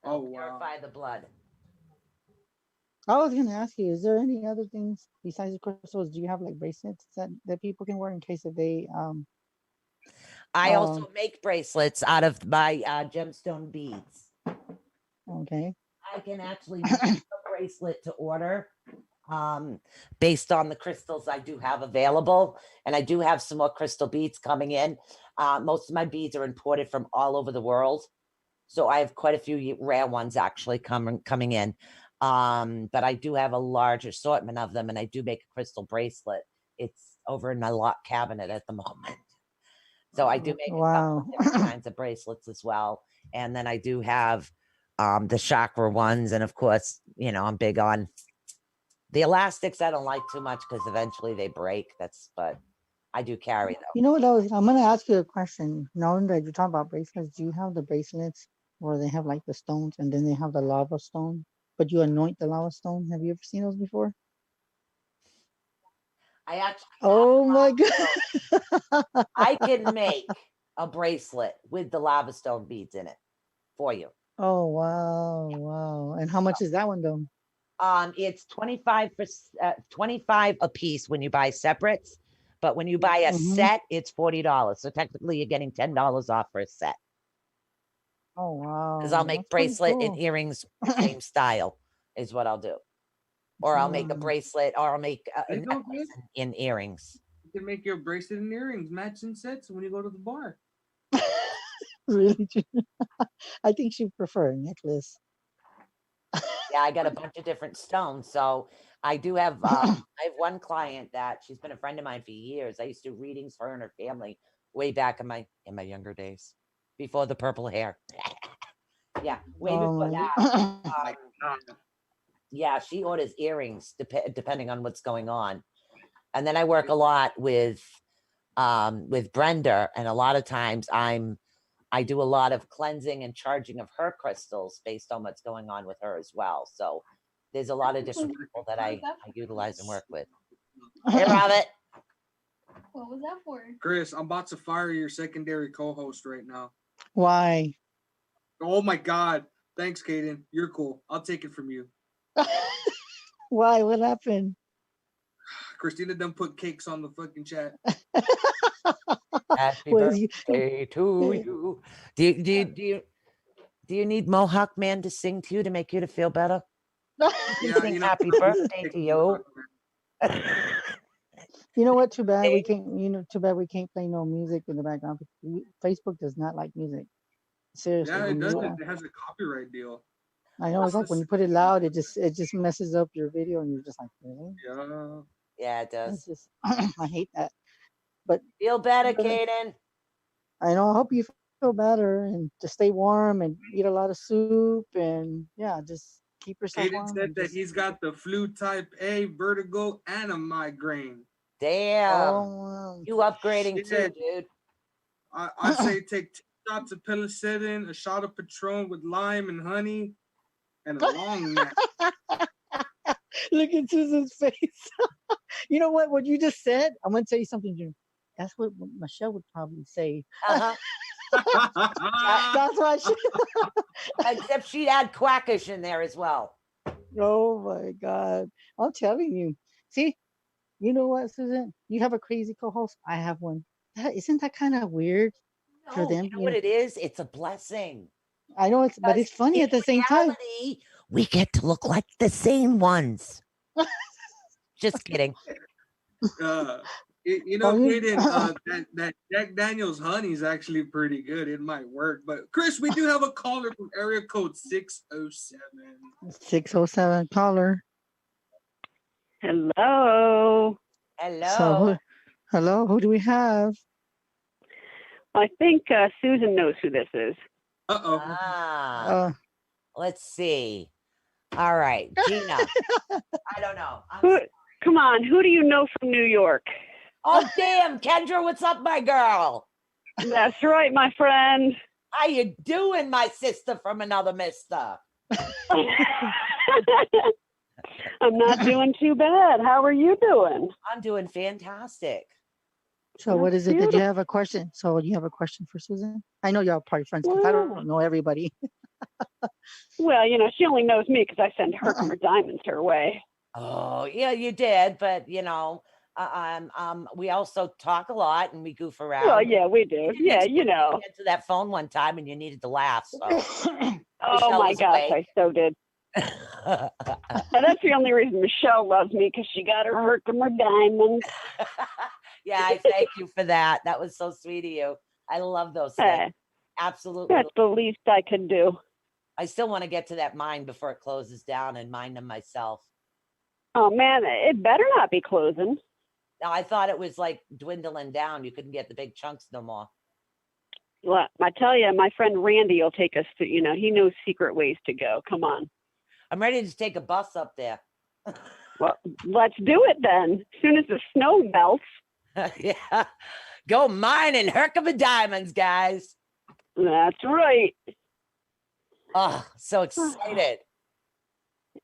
B: Oh,
C: That'll
B: wow.
C: purify the blood.
A: I was gonna ask you, is there any other things besides the crystals? Do you have like bracelets that people can wear in case if they
C: I
A: um
C: also make bracelets out of my gemstone beads.
A: okay.
C: I can actually make a bracelet to order based on the crystals I do have available. And I do have some more crystal beads coming in. Most of my beads are imported from all over the world. So I have quite a few rare ones actually coming in. But I do have a large assortment of them, and I do make a crystal bracelet. It's over in my lock cabinet at the moment. So I do make a couple
A: Wow.
C: of different kinds of bracelets as well. And then I do have the chakra ones. And of course, I'm big on the elastics. I don't like too much because eventually they break. But I do carry them.
A: You know what? I'm gonna ask you a question. Knowing that you're talking about bracelets, do you have the bracelets where they have like the stones and then they have the lava stone, but you anoint the lava stone? Have you ever seen those before?
C: I actually
A: Oh my
C: I
A: god.
C: can make a bracelet with the lava stone beads in it for you.
A: Oh wow, wow. And how much is that one though?
C: It's 25 for 25 a piece when you buy separates, but when you buy a
A: Mm-hmm.
C: set, it's $40. So technically, you're getting $10 off for a set.
A: Oh
C: Because I'll
A: wow,
C: make
A: that's pretty
C: bracelet and
A: cool.
C: earrings, same style is what I'll do. Or I'll make a
A: Mm.
C: bracelet, or I'll make a
B: There you go,
C: necklace
B: kid.
C: in earrings.
B: You can make your bracelet and earrings matching sets when you go to the bar.
A: Really? I think she prefer a necklace.
C: Yeah, I got a bunch of different stones. So I do have I have one client that she's been a friend of mine for years. I used to do readings for her and her family way back in my younger days, before the purple hair. Yeah, way before
A: Oh
C: that.
A: my.
B: Like,
C: Yeah, she orders earrings depending on what's going on. And then I work a lot with Brenda, and a lot of times I do a lot of cleansing and charging of her crystals based on what's going on with her as well. So there's a lot of different people that I utilize and work with. Hey, Robert.
H: What was that for?
B: Chris, I'm about to fire your secondary co-host right now.
A: Why?
B: Oh my god. Thanks, Kaden. You're cool. I'll take it from you.
A: Why? What happened?
B: Christina done put cakes on the fucking chat.
C: Happy
A: Was you?
C: birthday to you. Do you need Mohawk Man to sing to you to make you to feel better?
B: Yeah,
C: Sing happy birthday to you.
A: You know what? Too bad we can't. Too bad we can't play no music in the background. Facebook does not like music. Seriously,
B: Yeah, it
A: when you,
B: doesn't. It has a copyright deal.
A: I know it's like when you put it loud, it just messes up your video, and you're just like, really?
B: Yeah.
C: Yeah, it
A: It's
C: does.
A: just I hate that. But
C: Feel better, Kaden.
A: I know. I hope you feel better and just stay warm and eat a lot of soup and yeah, just Keep yourself
B: Aiden
A: warm.
B: said that he's got the flu type A, vertigo, and a migraine.
C: Damn.
A: Oh,
C: You upgrading
B: Yeah.
C: too, dude.
B: I'd say take 2 shots of penicillin, a shot of Patron with lime and honey, and a long nap.
A: look at Susan's face. You know what? What you just said, I'm gonna tell you something, June. That's what Michelle would probably say.
C: Uh-huh.
A: That's why she.
C: Except she'd add quackish in there as well.
A: Oh my God! I'm telling you. See, you know what, Susan? You have a crazy co-host. I have one. That isn't that kind of weird for
C: No,
A: them?
C: you know what it is? It's a blessing.
A: I know it's, but
C: Because
A: it's funny
C: in
A: at the same time.
C: reality, we get to look like the same ones. Just kidding.
B: You know, Aiden, that Jack Daniels honey is actually pretty good. It might work. But Chris, we do have a caller from area code 607.
A: 607 caller.
G: Hello.
C: Hello.
A: Hello, who do we have?
G: I think Susan knows who this is.
B: Uh-oh.
A: Uh,
C: Let's see. All right, Gina. I don't know.
G: Come on, who do you know from New York?
C: Oh, damn, Kendra, what's up, my girl?
G: That's right, my friend.
C: How you doing, my sister from another mister?
G: I'm not doing too bad. How are you doing?
C: I'm doing fantastic.
A: so what
G: That's
A: is it that you
G: beautiful.
A: have a question? So you have a question for Susan? I know y'all probably friends because I
G: Well,
A: don't know everybody.
G: well, you know, she only knows me because I send Herkimer diamonds her way.
C: Oh, yeah, you did, but you know, we also talk a lot and we goof around.
G: Well, yeah, we do. Yeah, you know.
C: Get to that phone one time and you needed to laugh. So
G: Oh
C: Michelle
G: my
C: was
G: gosh,
C: awake.
G: I so did. And that's the only reason Michelle loves me, because she got her Herkimer diamonds.
C: Yeah, I thank you for that. That was so sweet of you. I love those things. Absolutely.
G: That's the least I could do.
C: I still want to get to that mine before it closes down and mine them myself.
G: Oh man, it better not be closing.
C: Now, I thought it was like dwindling down. You couldn't get the big chunks no more.
G: Well, I tell you, my friend Randy will take us to, you know, he knows secret ways to go. Come on.
C: I'm ready to take a bus up there.
G: Well, let's do it then. As soon as the snow melts.
C: Yeah. Go mining Herkimer diamonds, guys.
G: That's right.
C: Oh, so excited.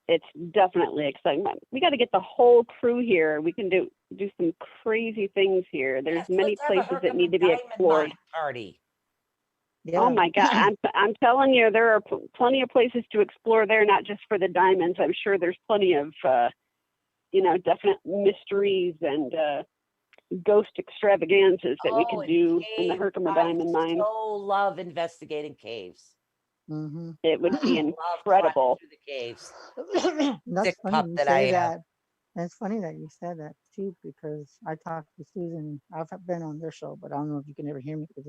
G: It's definitely exciting. We got to get the whole crew here. We can do some crazy things here. There's
C: Yes,
G: many
C: let's have a
G: places that
C: Herkimer
G: need to be
C: diamond
G: explored.
C: mine party.
A: Yeah.
G: Oh my God. I'm telling you, there are plenty of places to explore there, not just for the diamonds. I'm sure there's plenty of, you know, definite mysteries and ghost extravaganzas that we could do in the
C: caves.
G: Herkimer
C: I
G: diamond mine.
C: so love investigating caves.
A: Mm-hmm.
G: It would be
C: I love
G: incredible.
C: climbing through the caves.
A: That's
C: Sick
A: funny
C: pup
A: you
C: that I
A: say
C: am.
A: that. It's funny that you said that too, because I talked to Susan. I've been on their show, but I don't know if you can ever hear me because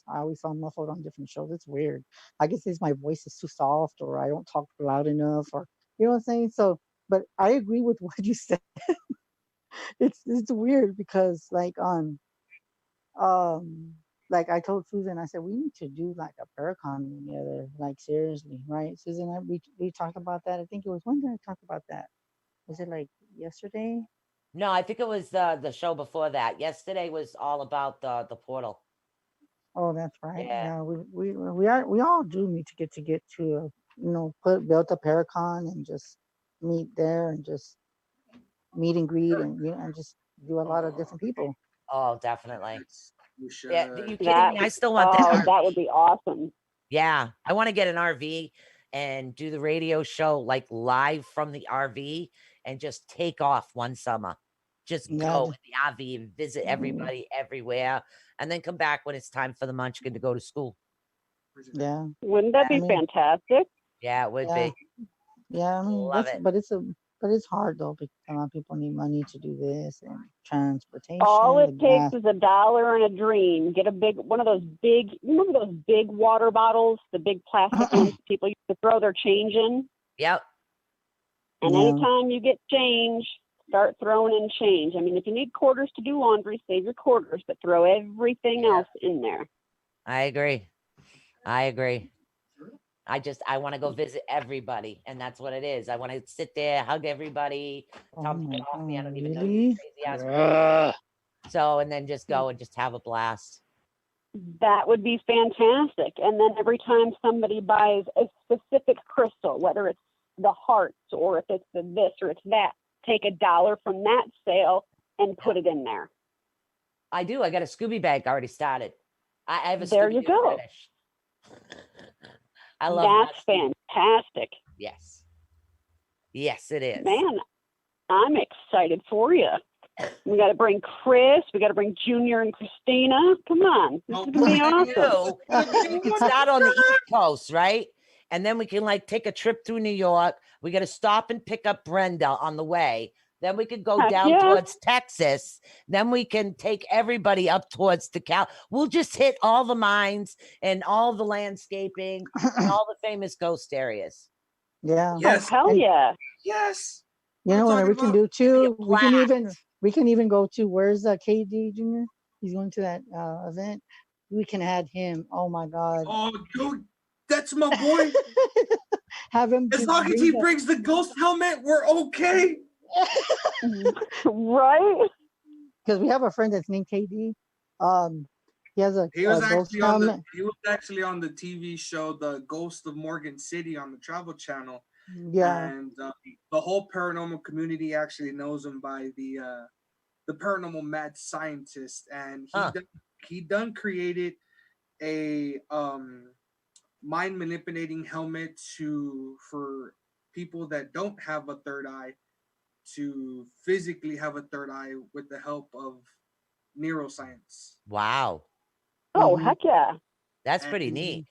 A: I always sound muffled on different shows. It's weird. I guess it's my voice is too soft, or I don't talk loud enough, or you know what I'm saying. So, but I agree with what you said. It's weird because like I told Susan, I said we need to do like a Paracon together, like seriously, right? Susan, we talked about that. I think it was, when did I talk about that? Was it like yesterday?
C: No, I think it was the show before that. Yesterday was all about the portal.
A: Oh, that's right.
C: Yeah.
A: Yeah, we all do need to get to build a Paracon and just meet there and just meet and greet and and just do a lot of different people.
C: Oh, definitely.
B: You should.
C: Yeah, are you kidding me? I still want that.
G: Oh,
C: RV.
G: that would be awesome.
C: Yeah, I want to get an RV and do the radio show like live from the RV and just take off one summer. Just
A: Yeah,
C: go in the RV and visit everybody everywhere, and then come back when it's time for the Munchkin to go to school.
A: yeah.
G: Wouldn't that
A: I
G: be
A: mean,
G: fantastic?
C: Yeah, it would
A: yeah,
C: be.
A: yeah. I mean,
C: Love it.
A: but it's hard though because a lot of people need money to do this and transportation,
G: All
A: the
G: it takes
A: gas.
G: is $1 and a dream. Get one of those big, remember those big water bottles, the big plastic ones people used to throw their change in?
C: Yep.
G: And
A: Yeah.
G: anytime you get change, start throwing in change. I mean, if you need quarters to do laundry, save your quarters, but throw everything else in there.
C: I agree. I want to go visit everybody, and that's what it is. I want to sit there, hug everybody,
A: Oh
C: tell them to
A: my
C: get off me. I
A: God,
C: don't even know you
A: really?
C: crazy ass.
A: Ugh.
C: So, and then just go and just have a blast.
I: That would be fantastic. And then every time somebody buys a specific crystal, whether it's the hearts or if it's the this or it's that, take $1 from that sale and put it in there.
C: I do. I got a Scooby bag already started. I have a
I: There
C: Scooby
I: you
C: Doo
I: go.
C: fetish. I love
I: That's
C: that.
I: fantastic.
C: Yes. Yes, it is.
I: Man, I'm excited for you. We got to bring Chris. We got to bring Junior and Christina. Come on. This is going to be awesome.
C: We can start on the East Coast, right? And then we can like take a trip through New York. We got to stop and pick up Brenda on the way. Then we could go
I: Heck
C: down
I: yeah.
C: towards Texas. Then we can take everybody up towards the Cal. We'll just hit all the mines and all the landscaping and all the famous ghost areas.
A: Yeah.
B: Yes.
I: Oh, hell
A: And-
I: yeah.
B: Yes.
A: You know
B: What
A: what
B: I'm
A: we
B: talking
A: can do too?
C: blast.
A: We can even go to where's KD Junior? He's going to that event. We can add him. Oh my God.
B: Oh, dude, that's my boy.
A: Have him
B: As
A: just
B: long as
A: bring
B: he
A: the-
B: brings the ghost helmet, we're okay.
I: Right?
A: because we have a friend that's named KD. He has a,
B: He was
A: ghost
B: actually on
A: helmet.
B: the TV show The Ghost of Morgan City on the Travel Channel.
A: Yeah.
B: And the whole paranormal community actually knows him by the paranormal mad scientist, and he done created a mind manipulating helmet for people that don't have a third eye to physically have a third eye with the help of neuroscience.
C: Wow.
I: Oh,
A: Mhm.
I: heck yeah.
C: That's pretty
B: And-
C: neat.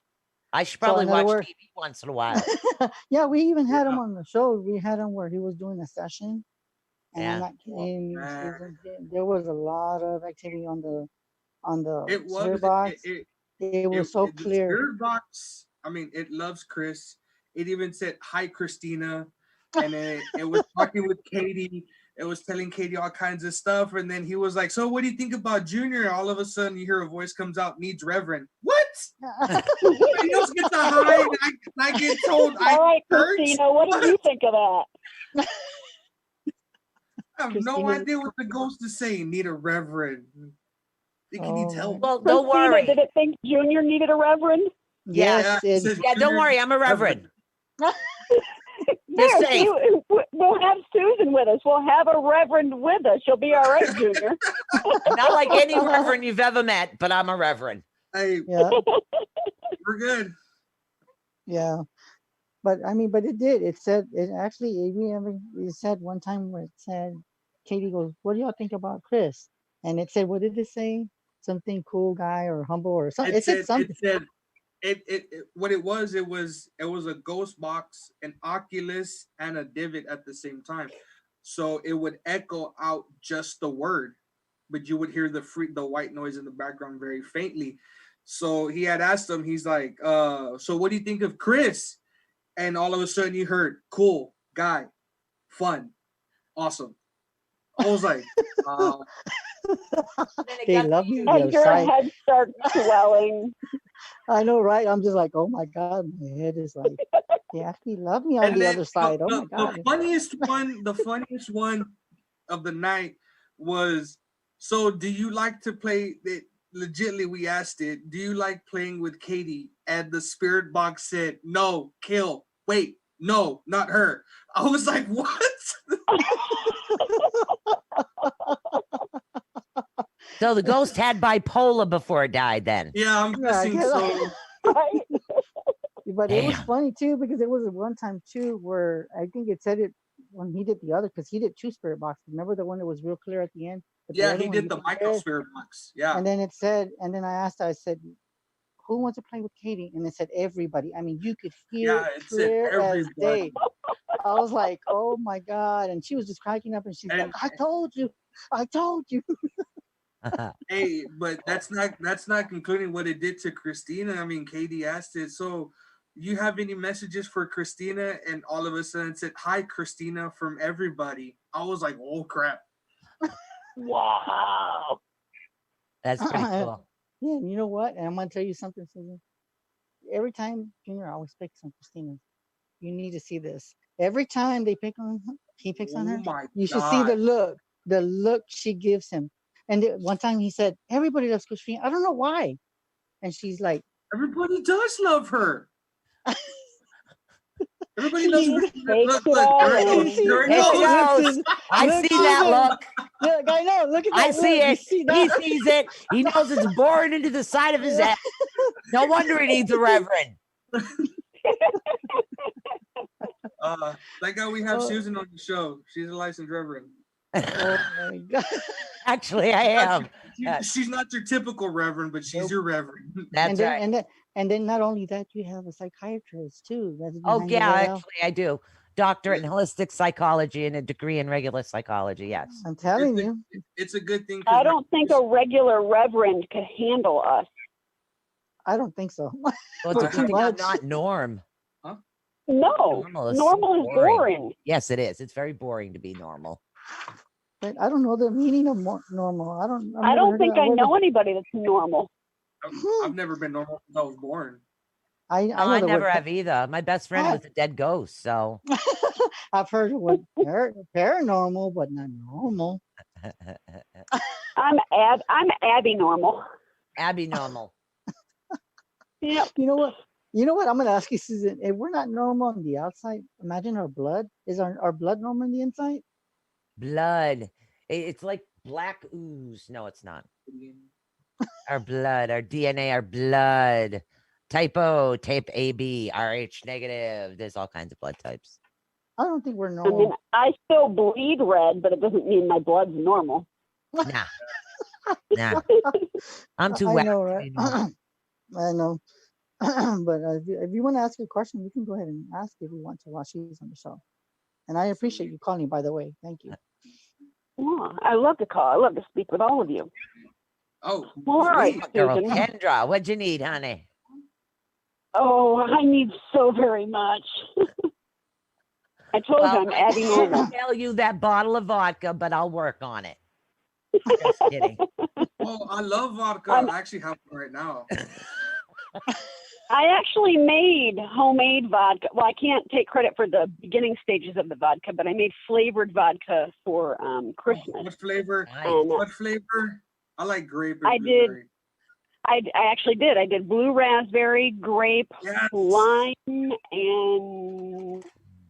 C: I should
A: So
C: probably
A: in other
C: watch
A: words-
C: TV once in a while.
A: Yeah, we even had him
B: Yeah.
A: on the show. We had him where he was doing a session. And
C: Yeah.
A: and there was a lot of activity on the
B: It was
A: spirit box. It was so
B: the
A: clear.
B: spirit box. I mean, it loves Chris. It even said hi, Christina, and it was talking with Katie. It was telling Katie all kinds of stuff, and then he was like, "So, what do you think about Junior?" All of a sudden, you hear a voice comes out, "Needs Reverend." What? Somebody else gets a high, and I get told I
I: All right,
B: hurt?
I: Christina, what do you think of that?
B: I have no
A: Christina-
B: idea what the ghost is saying. Need a reverend. Think he needs
A: Oh,
B: help.
C: Well, don't
I: Christina,
C: worry.
I: did it think Junior needed a reverend?
A: Yes,
B: Yeah, it
A: it,
B: says
C: Yeah, don't
B: Junior
C: worry. I'm a reverend.
I: There,
C: Just
I: see,
C: saying.
I: we'll have Susan with us. We'll have a reverend with us. She'll be all right, Junior.
C: Not like any reverend you've ever met, but I'm a reverend.
B: Hey,
A: yeah,
B: we're good.
A: yeah. But I mean, but it did. It said it actually. It said one time where it said, Katie goes, "What do y'all think about Chris?" And it said, "What did it say? Something cool guy or humble or something." It said something.
B: What it was a ghost box, an Oculus, and a divot at the same time. So it would echo out just the word, but you would hear the white noise in the background very faintly. So he had asked him, he's like, so what do you think of Chris? And all of a sudden you heard, cool guy, fun, awesome. I was like,
A: They love me on the
I: And
A: other
I: your
A: side.
I: head starts swelling.
A: I know, right? I'm just like, oh my God, my head is like, they actually love me on
B: and
A: the
B: then
A: other side. Oh my
B: the
A: God.
B: funniest one of the night was, so do you like to play it? Legitly, we asked it, do you like playing with Katie? And the spirit box said, no, kill. Wait, no, not her. I was like, what?
C: So the ghost had bipolar before it died then.
B: Yeah, I'm guessing
A: Yeah,
B: so.
I: Right?
A: But it was
C: Damn.
A: funny too, because it was one time too where I think it said it when he did the other, because he did 2 spirit boxes. Remember the one that was real clear at the end? But the
B: Yeah,
A: other
B: he
A: one
B: did
A: you
B: the
A: could
B: micro
A: hear,
B: spirit box. Yeah.
A: and then it said, and then I asked, I said, who wants to play with Katie? And it said everybody. I mean, you could hear
B: Yeah,
A: it
B: it said
A: clear as
B: everybody.
A: day. I was like, oh my God. And she was just cracking up and she's like,
B: And-
A: I told you.
B: Hey, but that's not concluding what it did to Christina. I mean, Katie asked it. So, you have any messages for Christina? And all of a sudden it said, hi, Christina, from everybody. I was like, oh crap.
I: Wow.
C: That's pretty cool.
A: Yeah, and you know what? And I'm gonna tell you something, Susan. every time Junior always picks on Christina. You need to see this. Every time they pick on he picks on
B: Oh
A: her.
B: my
A: You should see
B: god.
A: the look she gives him. And one time he said, "Everybody loves Christina. I don't know why." And she's like,
B: Everybody does love her. Everybody loves
A: He-
B: Christina.
I: takes
B: Look,
I: it
B: look,
I: all
B: there it
I: in.
B: goes.
A: see,
B: There it
C: There it
B: goes.
C: goes. I
A: look
C: see
A: to
C: that
A: the-
C: look.
A: Look, I know. Look at that.
C: I see
A: look. You
C: it.
A: see
C: He
A: that?
C: sees it. He knows it's boring into the side of his head. No wonder he needs a reverend.
B: Thank God we have
A: Oh.
B: Susan on the show. She's a licensed reverend.
A: Oh my god.
C: Actually, I am.
B: She's not your typical reverend, but she's
A: Nope.
B: your reverend.
C: That's
A: and then,
C: right.
A: and then not only that, you have a psychiatrist too. That's
C: Oh,
A: behind your
C: yeah,
A: veil.
C: actually, I do. Doctorate in holistic psychology and a degree in regular psychology. Yes.
A: I'm telling
B: It's a,
A: you.
B: it's a good thing. 'cause
I: I don't think a regular reverend could handle us.
A: I don't think so.
C: Well, it's a
B: I
C: good
A: Too
C: thing I'm
A: much.
C: not norm.
I: No,
C: Normal
I: normal
C: is
I: is boring.
C: Yes, it is. It's very boring to be normal.
A: But I don't know the meaning of normal. I've
I: I
A: never
I: don't
A: heard
I: think
A: of that
I: I
A: word.
I: know anybody that's normal.
B: I've never been normal since I was born.
A: I
C: No,
A: know
C: I
A: the
C: never
A: word.
C: have either. My best friend was a dead ghost. So
A: I've heard of what paranormal, but not normal.
I: I'm Abby normal.
C: Abby normal.
I: Yep.
A: You know what? You know what? I'm gonna ask you, Susan. If we're not normal on the outside, imagine our blood. Is our blood normal on the inside?
C: Blood. It's like black ooze. No, it's not. Our blood, our DNA, our blood. Type O, type AB, RH negative. There's all kinds of blood types.
A: I don't think we're
I: I
A: normal.
I: mean, I still bleed red, but it doesn't mean my blood's normal.
C: Nah. Nah. I'm too
A: I
C: wet.
A: know,
C: to
A: right?
C: be normal.
A: I know. But if you want to ask a question, you can go ahead and ask if you want to while she's on the show. And I appreciate you calling, by the way. Thank you.
I: Yeah, I love to call. I love to speak with all of you.
B: Oh,
I: All right,
B: sweet.
C: Girl,
I: Susan.
C: Kendra, what'd you need, honey?
I: Oh, I need so very much. I told you I'm
C: I
I: Abby normal.
C: can't tell you that bottle of vodka, but I'll work on it. Just kidding.
B: Oh, I love vodka. I actually have one right now.
I: I actually made homemade vodka. Well, I can't take credit for the beginning stages of the vodka, but I made flavored vodka for Christmas.
B: What flavor?
C: Nice.
I: And
B: What flavor? I like grape and
I: I did.
B: blueberry.
I: I actually did. I did blue raspberry, grape,
B: Yes.
I: lime, and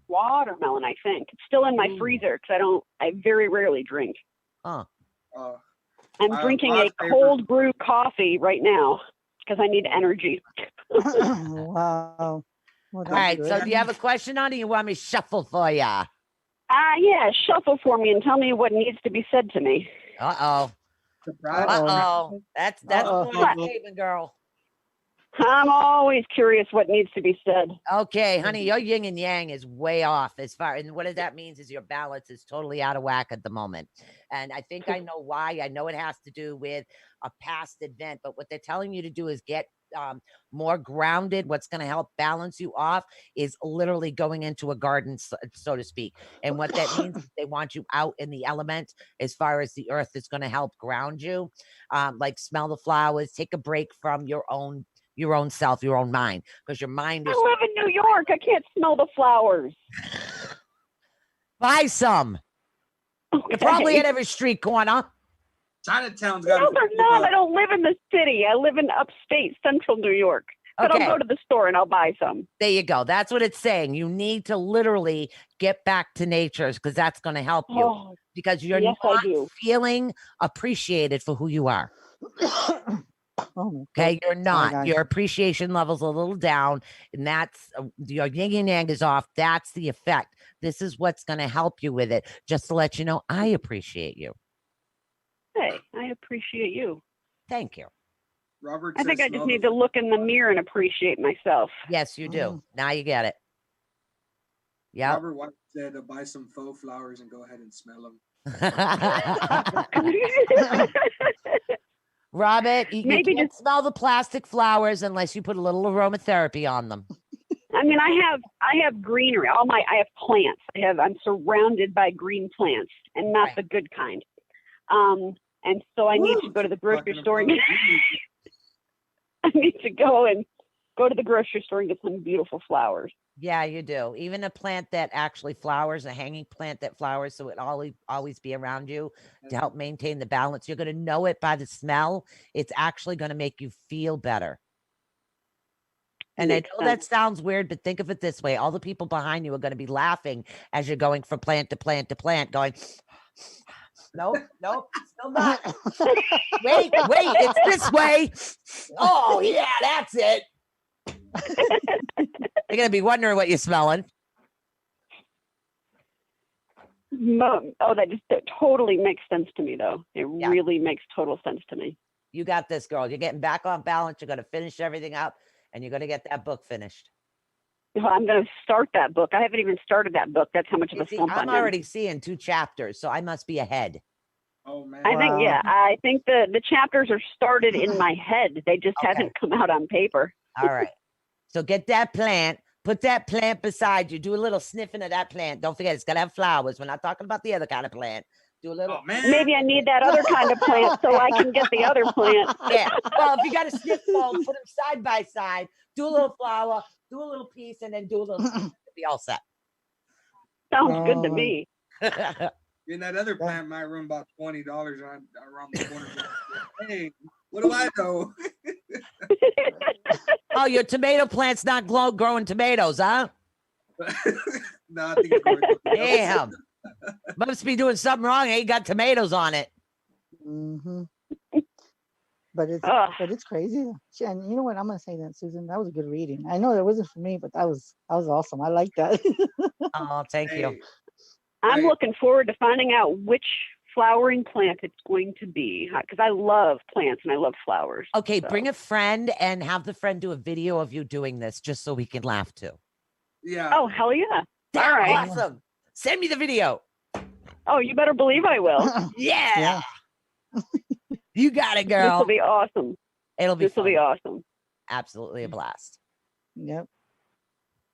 I: watermelon. I think it's still in my
C: Ooh.
I: freezer because I very rarely drink.
C: Huh.
B: Uh,
I: I'm drinking
B: my
I: a
B: favorite-
I: cold brew coffee right now because I need energy.
A: Wow. Well,
C: All right.
A: that's
C: So
A: good.
C: do you have a question on it? Or you want me to shuffle for ya?
I: Yeah, shuffle for me and tell me what needs to be said to me.
C: Uh-oh.
B: surprise.
C: Uh-oh. That's
A: Uh-oh.
C: a bold statement, girl.
I: I'm always curious what needs to be said.
C: Okay, honey, your yin and yang is way off as far, and what that means is your balance is totally out of whack at the moment. And I think I know why. I know it has to do with a past event, but what they're telling you to do is get more grounded. What's going to help balance you off is literally going into a garden, so to speak. And what that means is they want you out in the element as far as the earth is going to help ground you. Like smell the flowers, take a break from your own self, your own mind, because your mind is.
I: I live in New York. I can't smell the flowers.
C: Buy some.
I: Okay.
C: They're probably at every street corner.
B: Chinatown's got.
I: No, they're not. I don't live in the city. I live in upstate central New York. But
C: Okay.
I: I'll go to the store and I'll buy some.
C: There you go. That's what it's saying. You need to literally get back to nature's because that's going to help you.
I: Oh,
C: Because you're
I: yes, I
C: not
I: do.
C: feeling appreciated for who you are.
A: Oh,
C: Okay, you're not.
A: guys.
C: Your appreciation level's a little down, and that's your yin and yang is off. That's the effect. This is what's going to help you with it. Just to let you know, I appreciate you.
I: Hey, I appreciate you.
C: Thank you.
B: Robert
I: I think
B: says
I: I just
B: smell
I: need
B: the-
I: to look in the mirror and appreciate myself.
C: Yes, you do. Now you get it. Yeah.
B: Robert White said to buy some faux flowers and go ahead and smell them.
C: Robert, you
I: Maybe
C: can't smell the plastic flowers unless you put a little aromatherapy on them.
I: I mean, I have greenery. I have plants. I'm surrounded by green plants, and not
C: Right.
I: the good kind. And so I need to go to the grocery
B: Talking
I: store and
B: about
I: I need to go and go to the grocery store and get some beautiful flowers.
C: Yeah, you do. Even a plant that actually flowers, a hanging plant that flowers, so it always be around you to help maintain the balance. You're going to know it by the smell. It's actually going to make you feel better. And I
I: Makes
C: know that
I: sense.
C: sounds weird, but think of it this way. All the people behind you are going to be laughing as you're going from plant to plant to plant, going, nope, nope, still not. Wait, it's this way. Oh, yeah, that's it. They're going to be wondering what you're smelling.
I: That totally makes sense to me, though. It
C: Yeah.
I: really makes total sense to me.
C: You got this, girl. You're getting back on balance. You're going to finish everything up, and you're going to get that book finished.
I: Well, I'm going to start that book. I haven't even started that book. That's how much of
C: You
I: a
C: see,
I: slump
C: I'm
I: I'm in.
C: already seeing 2 chapters, so I must be ahead.
B: Oh man.
I: I think the chapters are started in my head. They just
C: Okay.
I: haven't come out on paper.
C: All right. So get that plant. Put that plant beside you. Do a little sniffing of that plant. Don't forget, it's got to have flowers. We're not talking about the other kind of plant. Do a little.
B: Oh man.
I: Maybe I need that other kind of plant so I can get the other plant.
C: Yeah. Well, if you got a sniff bowl, put them side by side. Do a little flower. Do a little piece, and then do a little. Be all set.
I: Sounds good to me.
B: And that other plant might run about $20 around the corner. Hey, what do I know?
C: Oh, your tomato plant's not growing tomatoes, huh?
B: No, I think it's growing tomatoes.
C: Damn. Must be doing something wrong. Ain't got tomatoes on it.
A: Mm-hmm. But it's crazy. And you know what? I'm gonna say that, Susan. That was a good reading. I know that wasn't for me, but that was awesome. I like that.
C: Oh, thank you.
I: I'm looking forward to finding out which flowering plant it's going to be, because I love plants and I love flowers.
C: Okay,
I: so.
C: bring a friend and have the friend do a video of you doing this just so we can laugh too.
B: Yeah.
I: Oh, hell yeah.
C: That's
I: all right.
C: awesome. Send me the video.
I: Oh, you better believe I will.
C: Yeah. You got it, girl.
I: This will be awesome.
C: This
I: will be awesome.
C: Absolutely a blast.
A: Yep.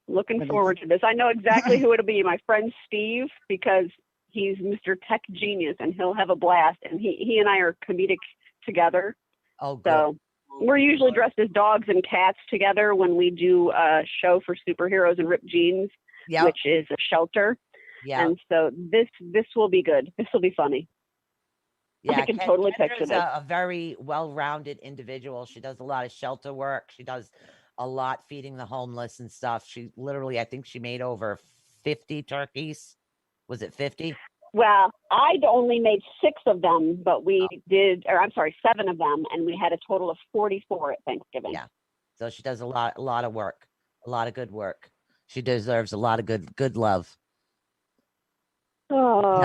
I: Looking forward to this. I know exactly who it'll be. My friend Steve, because he's Mr. Tech Genius and he'll have a blast. And he and I are comedic together.
C: Oh, good.
I: So we're usually dressed as dogs and cats together when we do a show for superheroes and ripped jeans, which is a shelter.
C: Yeah.
I: And so this will be good. This will be funny.
C: Yeah,
I: I can totally picture
C: Kendra's
I: this.
C: a very well-rounded individual. She does a lot of shelter work. She does a lot feeding the homeless and stuff. She literally, I think she made over 50 turkeys. Was it 50?
I: Well, I'd only made 6 of them, but we did, or I'm sorry, 7 of them, and we had a total of 44 at Thanksgiving.
C: Yeah. So she does a lot of work, a lot of good work. She deserves a lot of good love.
I: Oh,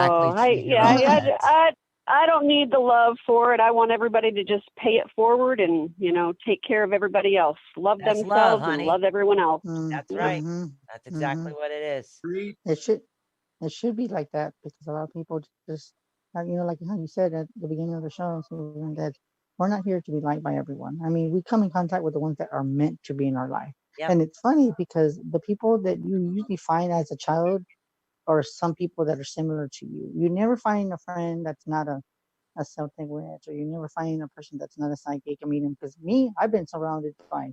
I: I don't need the love for it. I want everybody to just pay it forward and, take care of everybody else. Love
C: That's
I: themselves
C: love,
I: and love everyone else.
C: That's right. That's exactly what it is.
A: It should be like that, because a lot of people just, like how you said at the beginning of the show, Susan, that we're not here to be liked by everyone. I mean, we come in contact with the ones that are meant to be in our life.
C: Yep.
A: And it's funny because the people that you usually find as a child are some people that are similar to you. You never find a friend that's not a Celtic witch, or you never find a person that's not a psychic. I mean, because I've been surrounded by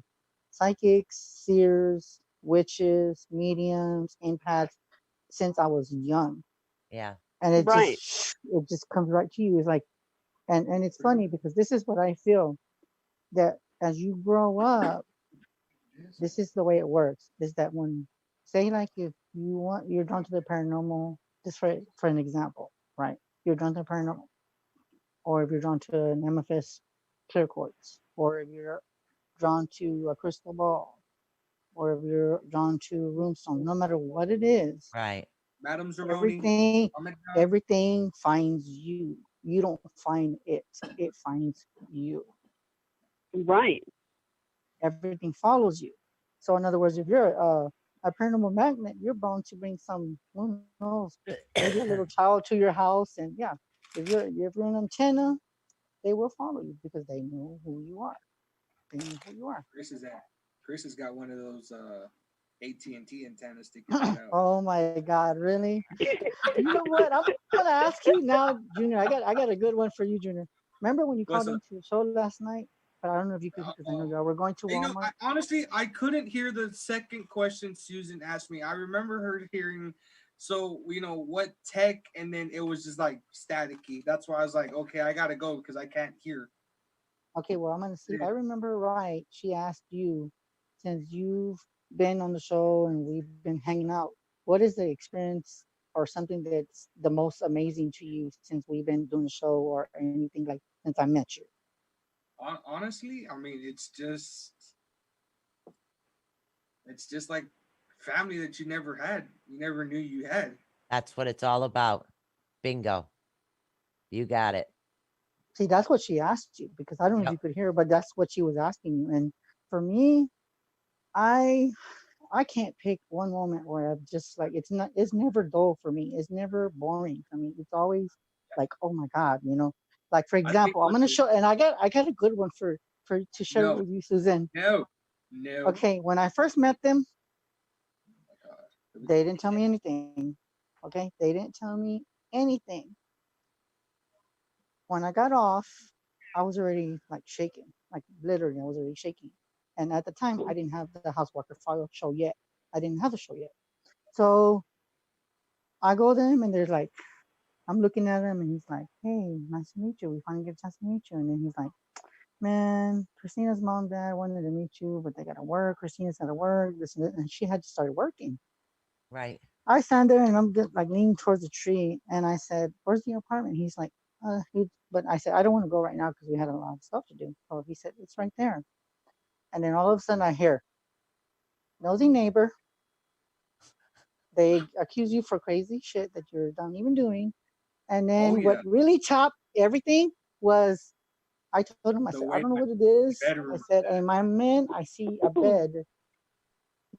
A: psychics, seers, witches, mediums, empaths since I was young.
C: Yeah.
A: And it just comes right to you. It's like, and it's funny because this is what I feel, that as you grow up, this is the way it works. Is that when, say, like if you're drawn to the paranormal, just for an example, right? You're drawn to the paranormal, or if you're drawn to an amethyst clear quartz, or if you're drawn to a crystal ball, or if you're drawn to runestone, no matter what it is,
C: right?
B: Madam Zeroni,
A: everything finds you. You don't find it; it finds you.
I: Right.
A: Everything follows you. So, in other words, if you're a paranormal magnet, you're bound to bring some, who knows, maybe a little child to your house, and if you're an antenna, they will follow you because they know who you are. They know who you are.
B: Chris has got one of those AT&T antennas sticking out.
A: Oh my God, really? You know what? I'm gonna ask you now, Junior. I got a good one for you, Junior. Remember when you called into the show last night but I don't know if you could because I know y'all were going to
B: You know,
A: Walmart.
B: honestly, I couldn't hear the second question Susan asked me. I remember her hearing, so what tech, and then it was just like staticky. That's why I was like, okay, I gotta go because I can't hear.
A: Okay, well, I'm gonna see if I remember right. She asked you, since you've been on the show and we've been hanging out, what is the experience or something that's the most amazing to you since we've been doing the show or anything like since I met you?
B: Honestly, I mean, it's just like family that you never had, you never knew you had.
C: That's what it's all about. Bingo. You got it.
A: See, that's what she asked you because I don't know if
C: Yep.
A: you could hear, but that's what she was asking you. And for me, I I can't pick one moment where I'm just like it's never dull for me. It's never boring for me. It's always like, oh my God, Like for
B: I think
A: example, I'm
B: what
A: gonna
B: the
A: show and I got a good one for to share
B: no,
A: with you, Susan.
B: no, no.
A: Okay, when I first met them,
B: Oh my God.
A: they didn't tell me anything. Okay, they didn't tell me anything. When I got off, I was already like shaking, like literally, I was already shaking. And at the time, I didn't have the House Walker File show yet. I didn't have the show yet. So I go to him, and there's like, I'm looking at him, and he's like, "Hey, nice to meet you. We finally get a chance to meet you." And then he's like, "Man, Christina's mom, dad wanted to meet you, but they gotta work. Christina's gotta work. This and that." And she had to start working.
C: Right.
A: I stand there and I'm just like leaning towards the tree, and I said, "Where's the apartment?" He's like, but I said, "I don't want to go right now because we had a lot of stuff to do." So he said, "It's right there." And then all of a sudden I hear, "Nosy neighbor, they accuse you for crazy shit that you're not even doing." And
B: Oh
A: then what
B: yeah,
A: really chopped everything was I told him, I said,
B: the
A: "I
B: way
A: don't know
B: my
A: what it is." I
B: bedroom.
A: said, "In my man, I see a bed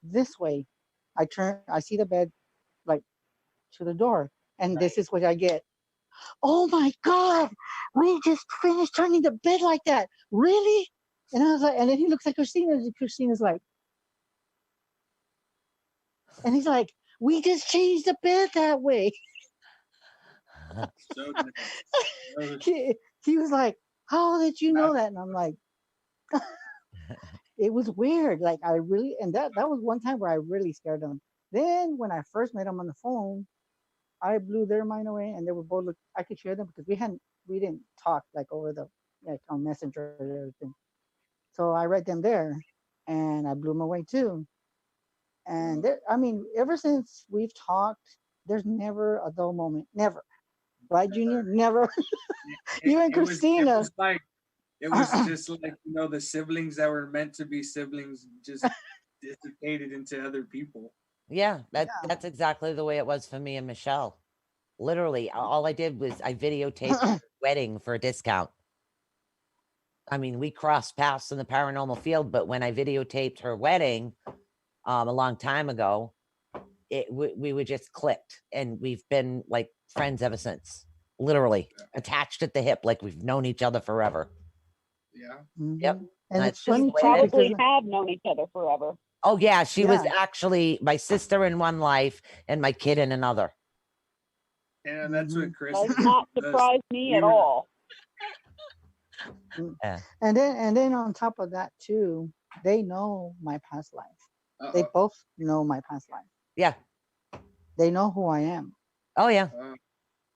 A: this way." I see the bed like to the door. And this is what I get. "Oh my God, we just finished turning the bed like that. Really?" And I was like, and then he looks at Christina, and Christina's like, and he's like, "We just changed the bed that way."
B: So nice. So,
A: he was like, "How did you know that?" And I'm like, it was weird. Like I really, and that was one time where I really scared them. Then when I first met them on the phone, I blew their mind away, and they were both look. I could hear them because we didn't talk like over the like on Messenger and everything. So I read them there, and I blew them away too. And I mean, ever since we've talked, there's never a dull moment. Never, right, Junior? Never.
B: it,
A: You and
B: it was it
A: Christina.
B: was like it was just like the siblings that were meant to be siblings just dissipated into other people.
C: Yeah,
A: Yeah.
C: that's exactly the way it was for me and Michelle. Literally, all I did was I videotaped her wedding for a discount. I mean, we crossed paths in the paranormal field, but when I videotaped her wedding a long time ago, we were just clicked, and we've been like friends ever since. Literally attached at the hip, like we've known each other forever.
B: Yeah.
C: Yep.
A: Mhm. And it's
C: That's just
I: You
C: the
A: funny
C: way
A: too
C: it is.
A: because
I: probably have known each other forever.
C: Oh yeah, she was
A: yeah.
C: actually my sister in one life and my kid in another.
B: And that's
A: Hmm.
B: what Chris
I: Does not
B: does.
I: surprise me
B: We
I: at
B: were
I: all.
C: Yeah.
A: And then on top of that too, they know my past life. They
B: uh
A: both know my past life.
C: Yeah.
A: They know who I am.
C: Oh yeah.
B: uh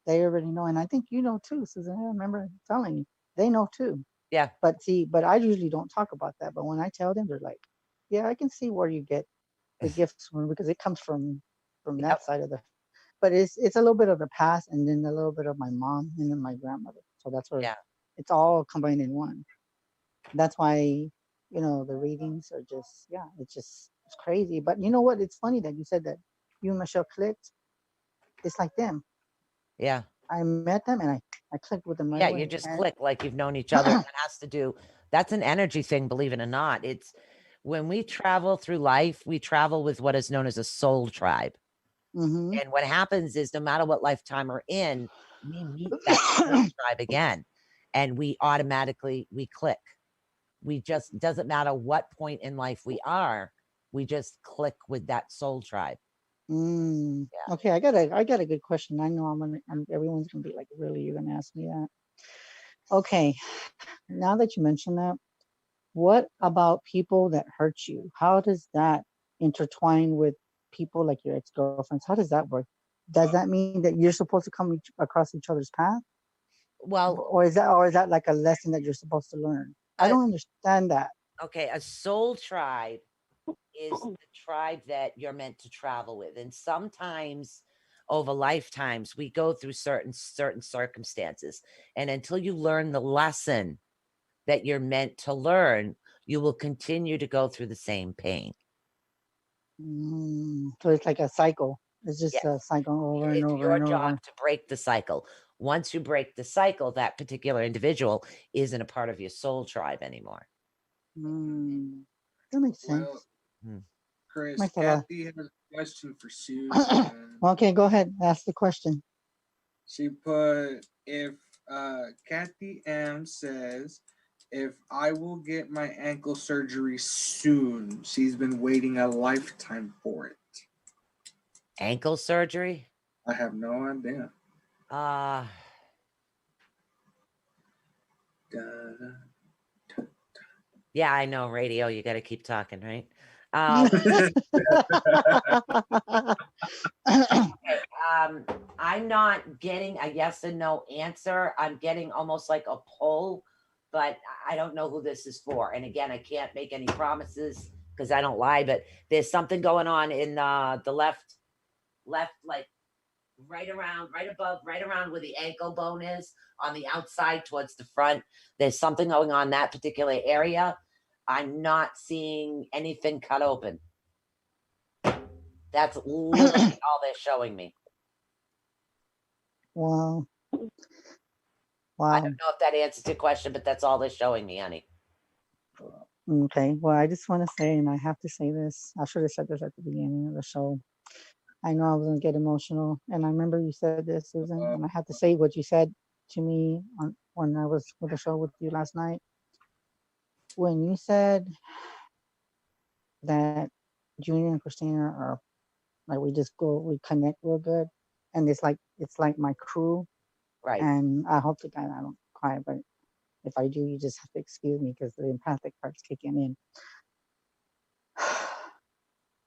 A: They already know, and I think you know too, Susan. I remember telling you they know too.
C: Yeah.
A: But see, but I usually don't talk about that. But when I tell them, they're like, "Yeah, I can see where you get the gifts from because it comes from that
C: Yep.
A: side of the." But it's a little bit of the past, and then a little bit of my mom, and then my grandmother. So that's where
C: Yeah.
A: it's all combined in one. That's why the readings are just it's crazy. But you know what? It's funny that you said that you and Michelle clicked. It's like them.
C: Yeah.
A: I met them and I clicked with them right
C: Yeah,
A: away.
C: you just
A: And
C: click like you've known each other. That has to do, that's an energy thing, believe it or not. It's when we travel through life, we travel with what is known as a soul tribe.
A: hmm
C: And what happens is no matter what lifetime we're in, we meet that soul tribe again. And we automatically we click. We just doesn't matter what point in life we are, we just click with that soul tribe. Yeah.
A: Okay, I got a good question. I know everyone's gonna be like, really, you're gonna ask me that? Okay, now that you mention that, what about people that hurt you? How does that intertwine with people like your ex-girlfriends? How does that work? Does that mean that you're supposed to come across each other's path?
C: Well,
A: Or is that like a lesson that you're supposed to learn? I
C: uh,
A: don't understand that.
C: okay, a soul tribe is the tribe that you're meant to travel with. And sometimes over lifetimes, we go through certain circumstances. And until you learn the lesson that you're meant to learn, you will continue to go through the same pain.
A: So it's like a cycle. It's just
C: Yes.
A: a cycle over and
C: It's
A: over
C: your
A: and
C: job
A: over.
C: to break the cycle. Once you break the cycle, that particular individual isn't a part of your soul tribe anymore.
A: That makes
B: Well,
A: sense.
C: Hmm.
B: Chris,
A: Makes a lot.
B: Kathy has a question for Susan.
A: Okay, go ahead. Ask the question.
B: She put, if Kathy M says, if I will get my ankle surgery soon, she's been waiting a lifetime for it.
C: Ankle surgery?
B: I have no idea.
C: Uh
B: Da,
C: yeah, I know radio, you gotta keep talking, right? I'm not getting a yes and no answer. I'm getting almost like a pull, but I don't know who this is for. And again, I can't make any promises because I don't lie, but there's something going on in the left, like right above, right around where the ankle bone is on the outside towards the front. There's something going on that particular area. I'm not seeing anything cut open. That's literally all they're showing me.
A: Wow.
C: I
A: Wow.
C: don't know if that answers your question, but that's all they're showing me, honey.
A: Okay. Well, I just want to say, and I have to say this. I should have said this at the beginning of the show. I know I was gonna get emotional, and I remember you said this, Susan, and I had to say what you said to me when I was with the show with you last night. When you said that Junior and Christina are like we connect real good, and it's like my crew.
C: Right.
A: And I hope to God I don't cry, but if I do, you just have to excuse me because the empathic part's kicking in.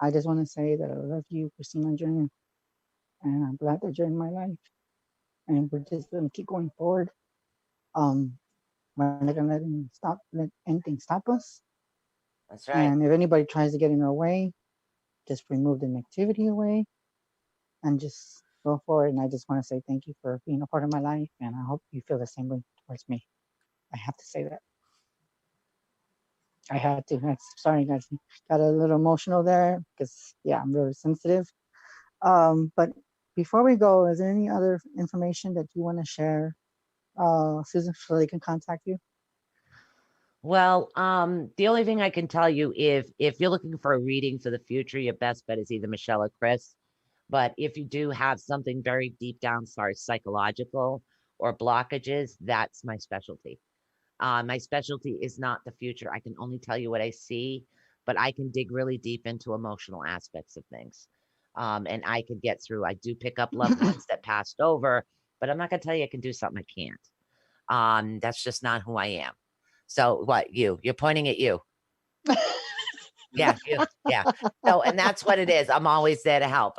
A: I just want to say that I love you, Christina Junior, and I'm glad that you're in my life, and we're just gonna keep going forward. Um, we're not gonna let anything stop us.
C: That's right.
A: And if anybody tries to get in our way, just remove the negativity away and just go forward. And I just want to say thank you for being a part of my life, and I hope you feel the same way towards me. I have to say that. I had to. Sorry, guys. Got a little emotional there because, yeah, I'm very sensitive. But before we go, is there any other information that you want to share, Susan, so they can contact you?
C: Well, the only thing I can tell you, if you're looking for a reading for the future, your best bet is either Michelle or Chris. But if you do have something very deep down, sorry, psychological or blockages, that's my specialty. My specialty is not the future. I can only tell you what I see, but I can dig really deep into emotional aspects of things. And I could get through. I do pick up loved ones that passed over, but I'm not going to tell you I can do something I can't. That's just not who I am. So what, you're pointing at you. Yeah, you, yeah. So, and that's what it is. I'm always there to help.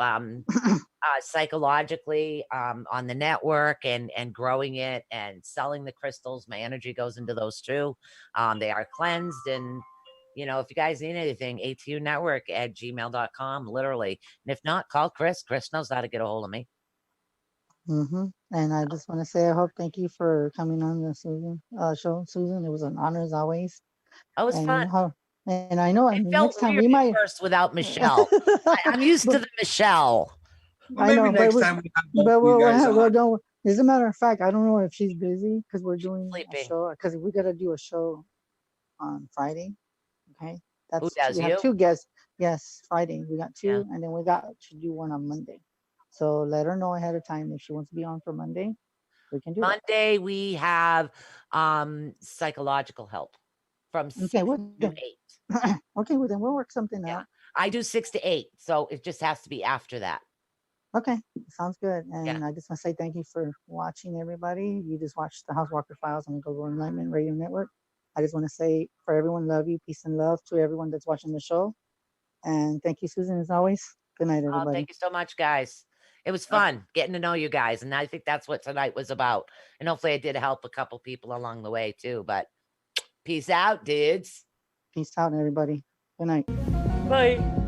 C: Psychologically, on the network and growing it and selling the crystals. My energy goes into those too. They are cleansed. And, if you guys need anything, atunetwork@gmail.com, literally. And if not, call Chris. Chris knows how to get a hold of me.
A: And I just want to say, thank you for coming on the Susan show, Susan. It was an honor as always.
C: Oh, it was fun.
A: And I know
C: It
A: next
C: felt
A: time
C: weird
A: we
C: at
A: might.
C: first without Michelle. I'm used to the Michelle.
B: Well,
A: I
B: maybe
A: know,
B: next time we have both
A: but
B: you guys on.
A: don't. As a matter of fact, I don't know if she's busy because we're doing a
C: Sleeping.
A: show. Because we got to do a show on Friday. Okay,
C: Who does,
A: we have
C: you?
A: two guests. Yes, Friday we got two,
C: Yeah.
A: and then we got to do one on Monday. So let her know ahead of time if she wants to be on for Monday. We can do that.
C: Monday we have psychological help from 6
A: Okay,
C: to 8.
A: okay, well then we'll work something
C: Yeah.
A: out.
C: I do 6 to 8, so it just has to be after that.
A: Okay, sounds good.
C: Yeah.
A: And I just want to say thank you for watching, everybody. You just watched the Housewalker Files on the Global Enlightenment Radio Network. I just want to say for everyone, love you, peace and love to everyone that's watching the show. And thank you, Susan, as always. Good night,
C: Oh,
A: everybody.
C: thank you so much, guys. It was fun getting to know you guys. And I think that's what tonight was about. And hopefully I did help a couple people along the way too. But peace out, dudes.
A: Peace out, everybody. Good night.
C: Bye.